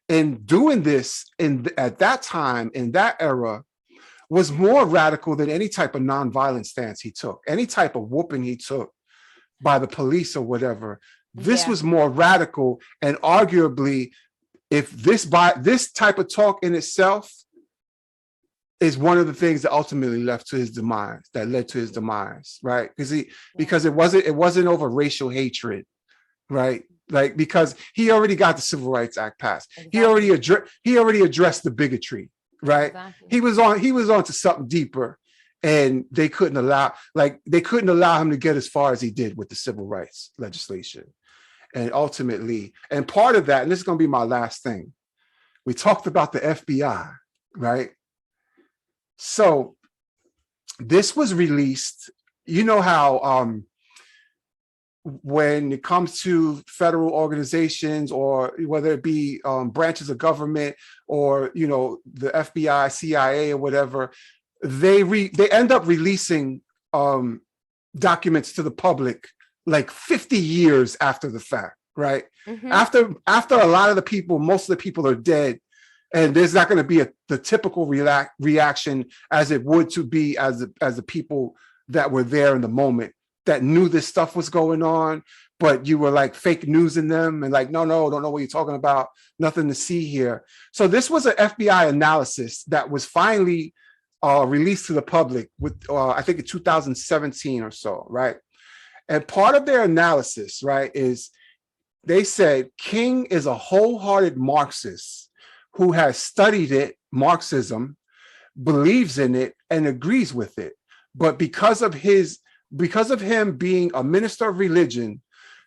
And doing this at that time, in that era, was more radical than any type of nonviolent stance he took, any type of whooping he took by the police or whatever. This was more radical, and arguably, if this type of talk in itself is one of the things that ultimately led to his demise, right? Because it wasn't over racial hatred, right? Like, because he already got the Civil Rights Act passed. Exactly. He already addressed the bigotry, right? Exactly. He was on to something deeper, and they couldn't allow him to get as far as he did with the civil rights legislation. And ultimately, and part of that, and this is going to be my last thing, we talked about the FBI, right? So this was released, you know how when it comes to federal organizations, or whether it be branches of government, or the FBI, CIA, or whatever, they end up releasing documents to the public like 50 years after the fact, right? Mm-hmm. After a lot of the people, most of the people are dead, and there's not going to be the typical reaction as it would to be as the people that were there in the moment, that knew this stuff was going on, but you were like fake news in them and like, no, don't know what you're talking about, nothing to see here. So this was an FBI analysis that was finally released to the public with, I think in 2017 or so, right? And part of their analysis, right, is they said King is a wholehearted Marxist who has studied Marxism, believes in it, and agrees with it. But because of him being a minister of religion,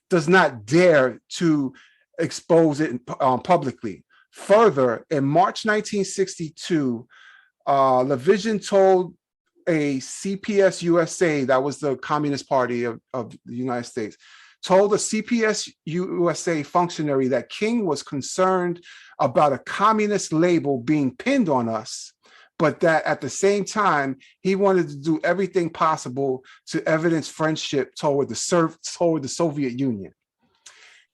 does not dare to expose it publicly. Further, in March 1962, LaVision told a CPS USA, that was the Communist Party of the United States, told a CPS USA functionary that King was concerned about a communist label being pinned on us, but that at the same time, he wanted to do everything possible to evidence friendship toward the Soviet Union.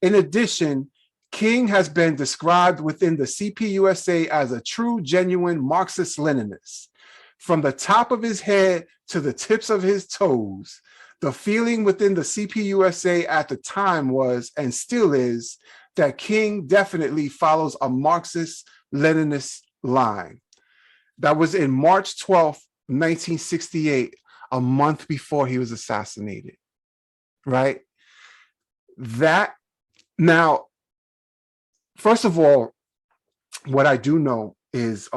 In addition, King has been described within the CPUSA as a true, genuine Marxist-Leninist. From the top of his head to the tips of his toes, the feeling within the CPUSA at the time was, and still is, that King definitely follows a Marxist-Leninist line. That was in March 12th, 1968, a month before he was assassinated, right? Now, first of all, what I do know is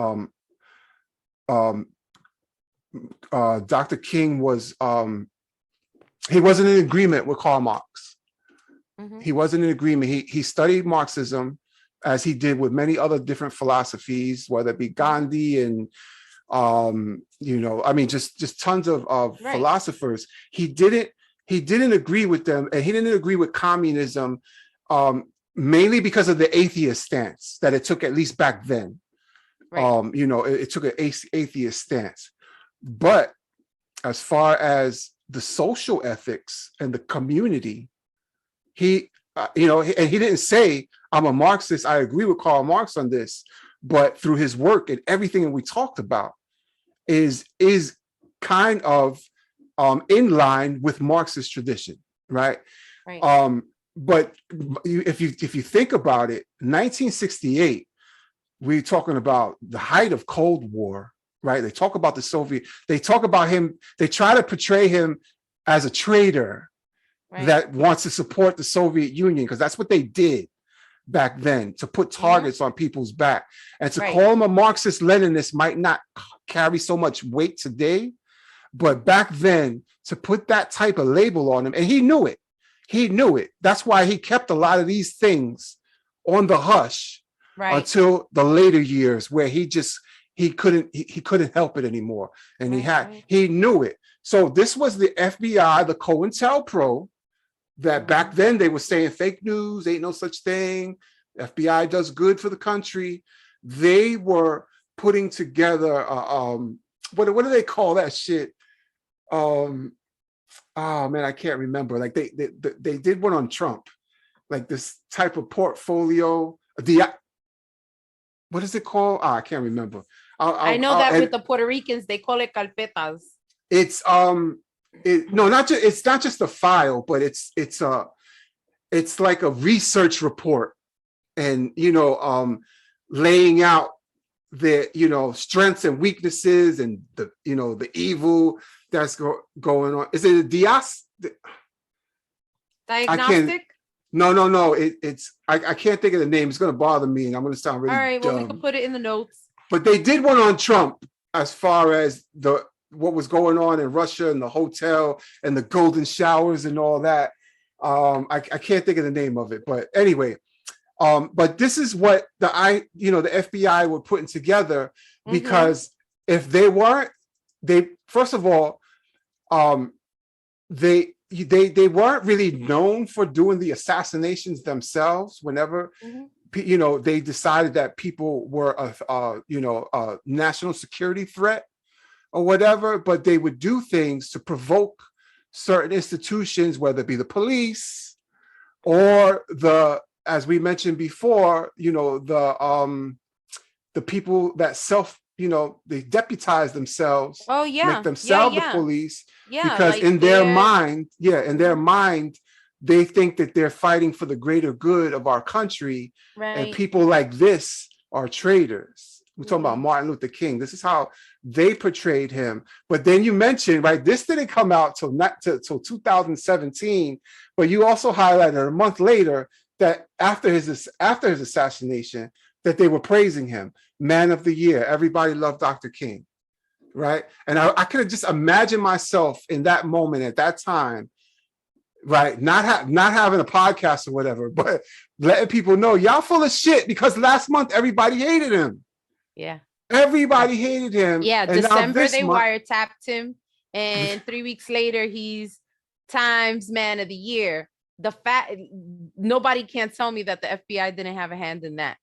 Dr. King was, he wasn't in agreement with Karl Marx. Mm-hmm. He wasn't in agreement. He studied Marxism, as he did with many other different philosophies, whether it be Gandhi and, just tons of right. philosophers. He didn't agree with them, and he didn't agree with communism, mainly because of the atheist stance that it took, at least back then. Right. It took an atheist stance. But as far as the social ethics and the community, and he didn't say, I'm a Marxist, I agree with Karl Marx on this, but through his work and everything that we talked about is kind of in line with Marxist tradition, right? Right. But if you think about it, 1968, we're talking about the height of Cold War, right? They talk about the Soviet, they talk about him, they try to portray him as a traitor, right, that wants to support the Soviet Union, because that's what they did back then, to put targets on people's back. And to call him a Marxist-Leninist might not carry so much weight today, but back then, to put that type of label on him, and he knew it. That's why he kept a lot of these things on the hush until the later years, where he just he couldn't help it anymore. And
Right.
he knew it. So this was the FBI, the COINTELPRO, that back then they were saying fake news, ain't no such thing. FBI does good for the country. They were putting together, what do they call that shit? Oh man, I can't remember. Like they did one on Trump, like this type of portfolio. What is it called? I can't remember.
I know that with the Puerto Ricans, they call it carpetas.
It's it's not just a file, but it's like a research report, and laying out the strengths and weaknesses and the evil that's going on. Is it a
diagnostic?
No. I can't think of the name. It's going to bother me, and I'm going to sound really
all right.
dumb.
Well, we can put it in the notes.
But they did one on Trump as far as what was going on in Russia and the hotel and the golden showers and all that. I can't think of the name of it, but anyway. But this is what the FBI were putting together, because if they weren't, first of all, they weren't really known for doing the assassinations themselves. Whenever they decided that people were a national security threat or whatever, but they would do things to provoke certain institutions, whether it be the police or as we mentioned before, the people that they deputize themselves, make themselves the police, because like in their mind, they think that they're fighting for the greater good of our country, and people like this are traitors. We're talking about Martin Luther King. This is how they portrayed him. But then you mentioned, this didn't come out till 2017, but you also highlighted a month later that after his assassination, that they were praising him, Man of the Year. Everybody loved Dr. King, right? And I could have just imagined myself in that moment at that time, right? Not having a podcast or whatever, but letting people know y'all full of shit, because last month everybody hated him.
Yeah,
everybody hated him.
Yeah, and December they wiretapped him, and 3 weeks later he's Times Man of the Year. Nobody can tell me that the FBI didn't have a hand in that.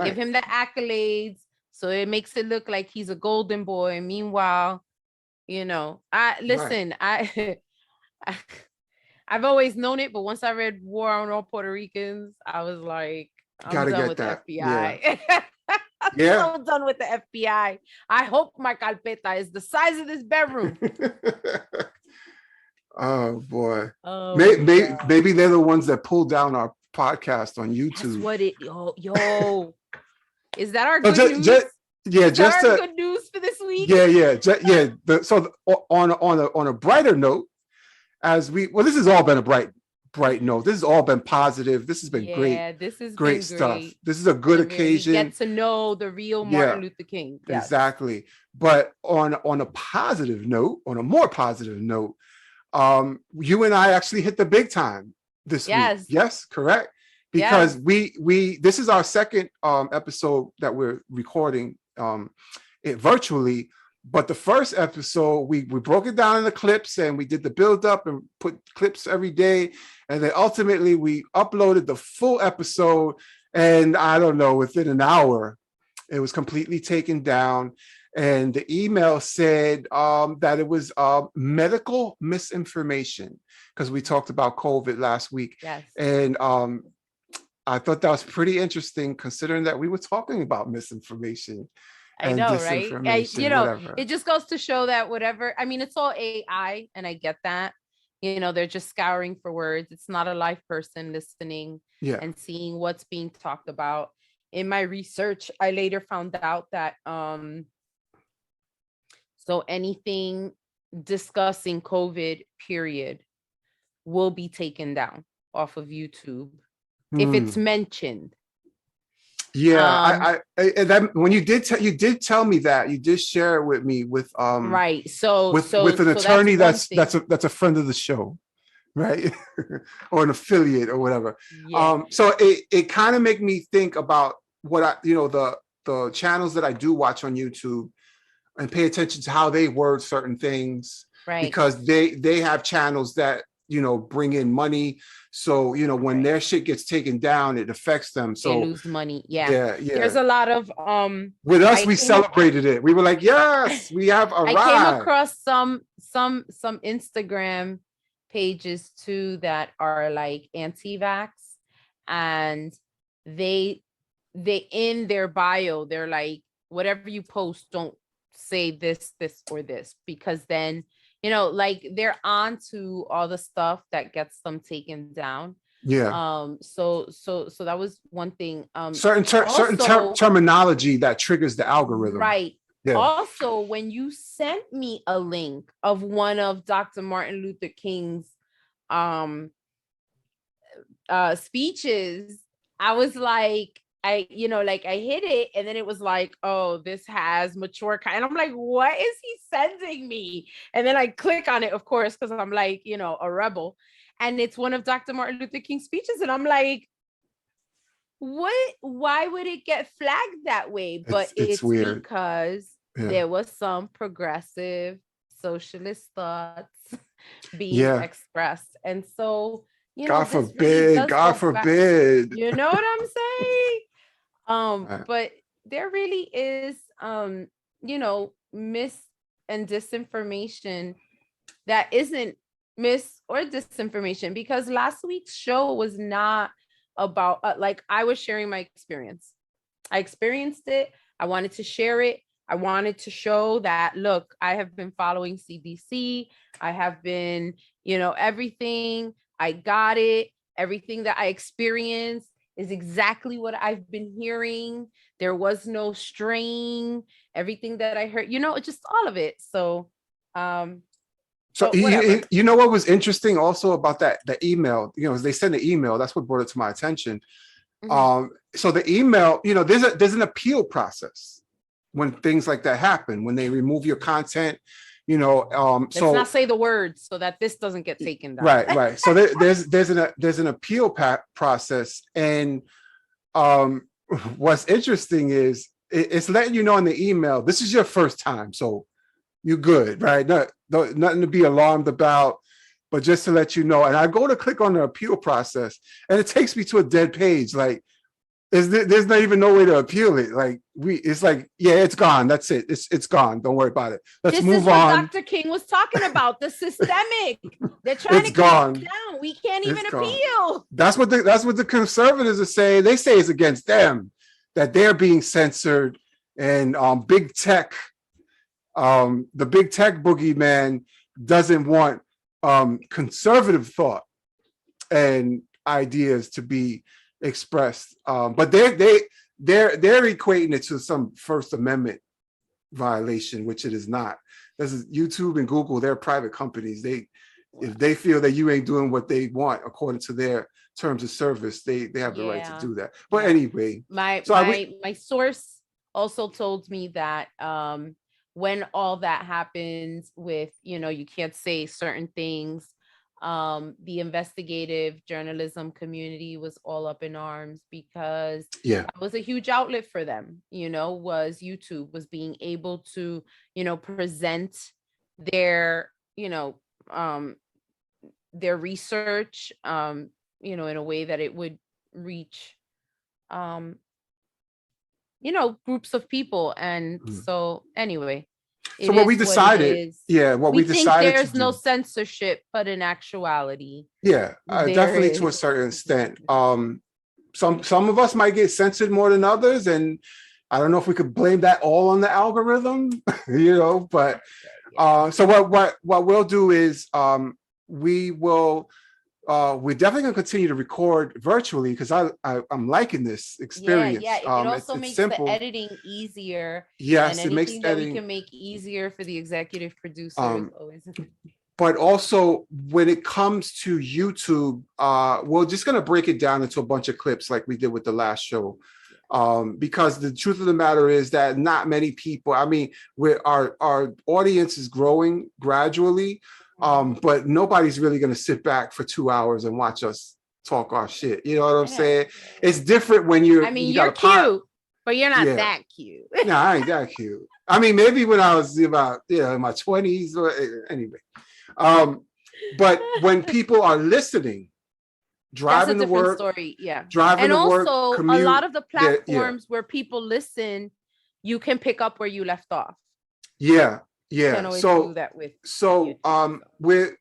Give him the accolades, so it makes it look like he's a golden boy. Meanwhile, I've always known it, but once I read War on All Puerto Ricans, I was like, I'm done with the FBI. Yeah. I'm done with the FBI. I hope my carpeta is the size of this bedroom.
Oh boy. Maybe they're the ones that pulled down our podcast on YouTube.
That's what yo. Is that our good news?
Just
good news for this week.
So on a brighter note, this has all been a bright note. This has all been positive. This has been great. Yeah, this is great stuff. This is a good occasion.
Get to know the real Martin Luther King.
Yes. Exactly. But on a more positive note, you and I actually hit the big time this week. Yes, correct. Because we this is our second episode that we're recording it virtually. But the first episode, we broke it down in the clips, and we did the build up and put clips every day. And then ultimately we uploaded the full episode. And I don't know, within an hour, it was completely taken down. And the email said that it was medical misinformation, because we talked about COVID last week.
Yes.
And I thought that was pretty interesting, considering that we were talking about misinformation.
I know, right? It just goes to show that it's all AI, and I get that. They're just scouring for words. It's not a live person listening and seeing what's being talked about. In my research, I later found out that so anything discussing COVID, period, will be taken down off of YouTube if it's mentioned.
Yeah, that when you did tell me that, you did share it with me with
right. So
with an attorney that's a friend of the show, right? Or an affiliate or whatever. Yeah. So it kind of made me think about what the the channels that I do watch on YouTube and pay attention to how they word certain things,
Right.
because they have channels that, you know, bring in money. So, you know, when their shit gets taken down, it affects them.
They
So
lose money. Yeah.
yeah.
There's a lot of
With us,
I
we
came
celebrated it. We were like, yes, we have
I came
arrived.
across some Instagram pages too that are like anti-vax, and they in their bio, they're like, whatever you post, don't say this, or this, because then, you know, like they're on to all the stuff that gets them taken down.
Yeah.
So that was one thing.
Certain
Also,
terminology that triggers the algorithm.
right.
Yeah.
Also, when you sent me a link of one of Dr. Martin Luther King's speeches, I was like, I hit it, and then it was like, oh, this has mature and I'm like, what is he sending me? And then I click on it, of course, because I'm like, you know, a rebel, and it's one of Dr. Martin Luther King's speeches, and I'm like, why would it get flagged that way? But it's weird, because there was some progressive socialist thoughts being expressed, and so, you know,
God forbid, God forbid.
You know what I'm saying? But there really is, you know, mis and disinformation that isn't mis or disinformation, because last week's show was not about like, I was sharing my experience. I experienced it. I wanted to share it. I wanted to show that, look, I have been following CDC. I have been, you know, everything. I got it. Everything that I experienced is exactly what I've been hearing. There was no straying. Everything that I heard, you know, just all of it. So,
you know what was interesting also about the email, you know, as they send the email, that's what brought it to my attention. So the email, you know, there's an appeal process when things like that happen, when they remove your content, you know.
Let's not say the words so that this doesn't get taken down.
Right. So there's an appeal process, and what's interesting is it's letting you know in the email, this is your first time, so you're good, right? Nothing to be alarmed about, but just to let you know. And I go to click on the appeal process, and it takes me to a dead page. Like, there's not even no way to appeal it. Like, it's like, yeah, it's gone. That's it. It's gone. Don't worry about it. Let's move on.
Dr. King was talking about, the systemic. They're trying to keep it down. We can't even appeal.
That's what the conservatives are saying. They say it's against them, that they're being censored, and big tech, the big tech boogeyman doesn't want conservative thought and ideas to be expressed, but they're equating it to some First Amendment violation, which it is not. This is YouTube and Google. They're private companies. If they feel that you ain't doing what they want according to their terms of service, they have the right to do that. But anyway,
my source also told me that when all that happens with, you know, you can't say certain things, the investigative journalism community was all up in arms, because that was a huge outlet for them, you know, was YouTube, was being able to, you know, present their, you know, their research, you know, in a way that it would reach, you know, groups of people. And so anyway,
so what we decided, we decided,
there's no censorship, but in actuality,
definitely to a certain extent. Some of us might get censored more than others, and I don't know if we could blame that all on the algorithm, you know. But so what we'll do is we're definitely going to continue to record virtually, because I'm liking this experience.
It also makes simple. The editing easier.
Yes,
and
it makes
that we can make easier for the executive producer.
But also, when it comes to YouTube, we're just going to break it down into a bunch of clips like we did with the last show. Because the truth of the matter is that not many people, I mean, our audience is growing gradually. But nobody's really going to sit back for 2 hours and watch us talk our shit. You know what I'm saying? It's different when you're.
I mean, you're cute. But you're not
Yeah.
that cute.
No, I ain't that cute. I mean, maybe when I was about, in my 20s or anyway. But when people are listening,
That's a
driving to
different
work,
story. Yeah.
driving
And
to work,
also a
commute,
lot of the
yeah,
platforms where people listen, you can pick up where you left off.
yeah,
You
yeah.
can't always do that with
So we'll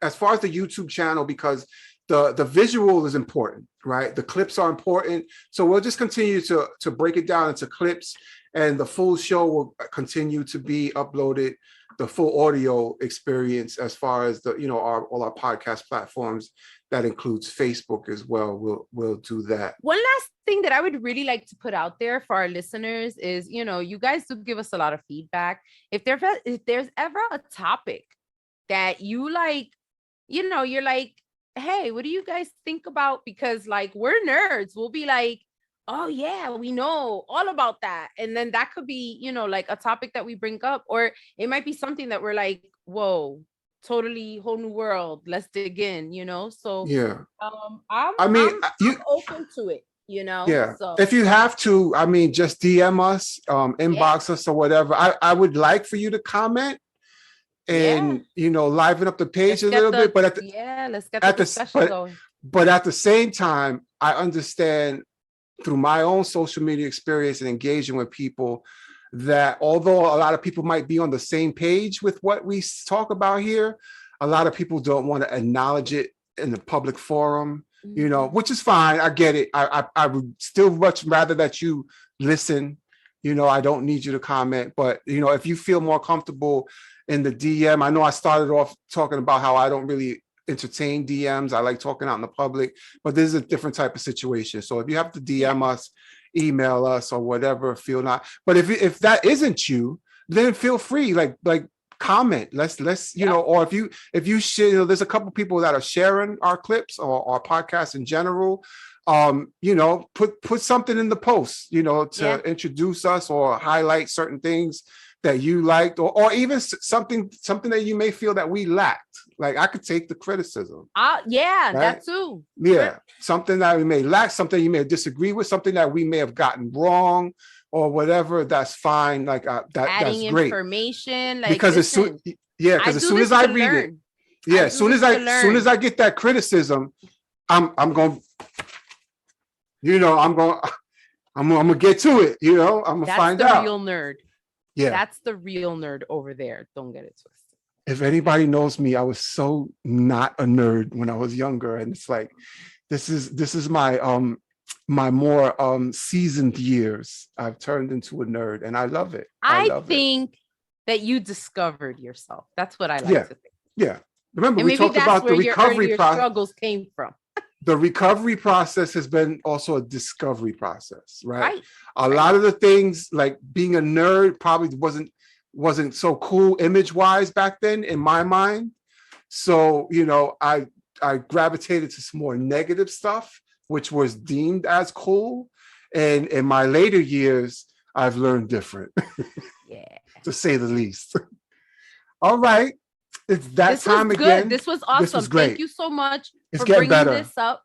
as far as the YouTube channel, because the visual is important, right? The clips are important. So we'll just continue to break it down into clips, and the full show will continue to be uploaded, the full audio experience, as far as the, all our podcast platforms. That includes Facebook as well. We'll do that.
One last thing that I would really like to put out there for our listeners is, you guys do give us a lot of feedback. If there's ever a topic that you like, you're like, hey, what do you guys think about? Because like, we're nerds. We'll be like, oh yeah, we know all about that. And then that could be, like a topic that we bring up, or it might be something that we're like, whoa, totally whole new world. Let's dig in, So
yeah,
I'm open to it,
Yeah.
So
If you have to, just DM us, inbox us or whatever. I would like for you to comment and liven up the page a little bit. But
let's get the discussion going.
But at the same time, I understand through my own social media experience and engaging with people that although a lot of people might be on the same page with what we talk about here, a lot of people don't want to acknowledge it in the public forum, which is fine. I get it. I would still much rather that you listen. I don't need you to comment, but if you feel more comfortable in the DM, I know I started off talking about how I don't really entertain DMs. I like talking out in the public, but this is a different type of situation. So if you have to DM us, email us or whatever, feel not. But if that isn't you, then feel free, like comment. Let's or if you share, there's a couple people that are sharing our clips or our podcast in general. Put something in the post, to introduce us or highlight certain things that you liked, or even something that you may feel that we lacked. Like I could take the criticism.
Right? That too.
Yeah, something that we may lack, something you may disagree with, something that we may have gotten wrong or whatever. That's fine. Like that's great.
Information, like
because as soon as I read it, as soon as I get that criticism, I'm going. I'm gonna get to it. I'm gonna find out.
That's the real nerd.
Yeah,
that's the real nerd over there. Don't get it twisted.
If anybody knows me, I was so not a nerd when I was younger, and it's like this is my my more seasoned years. I've turned into a nerd, and I love it.
I think that you discovered yourself. That's what I like to think.
Yeah. Remember, we talked about the recovery process.
Struggles came from.
The recovery process has been also a discovery process, right? A lot of the things, like being a nerd, probably wasn't so cool image-wise back then in my mind. So, I gravitated to some more negative stuff, which was deemed as cool. And in my later years, I've learned different, to say the least. All right. It's that time again.
This was awesome. This was great. Thank you so much for bringing this up,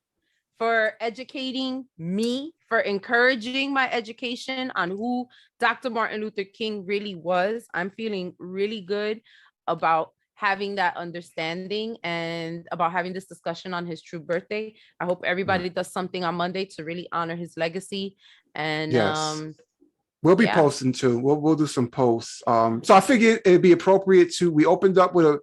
for educating me, for encouraging my education on who Dr. Martin Luther King really was. I'm feeling really good about having that understanding and about having this discussion on his true birthday. I hope everybody does something on Monday to really honor his legacy. And
we'll be posting too. We'll do some posts. So I figured it'd be appropriate we opened up with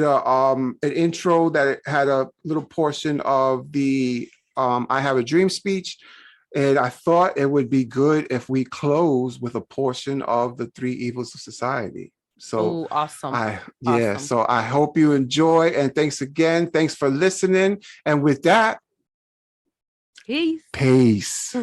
an intro that had a little portion of the I Have a Dream speech. And I thought it would be good if we close with a portion of the Three Evils of Society. So
awesome.
So I hope you enjoy, and thanks again. Thanks for listening. And with that,
peace.
Peace.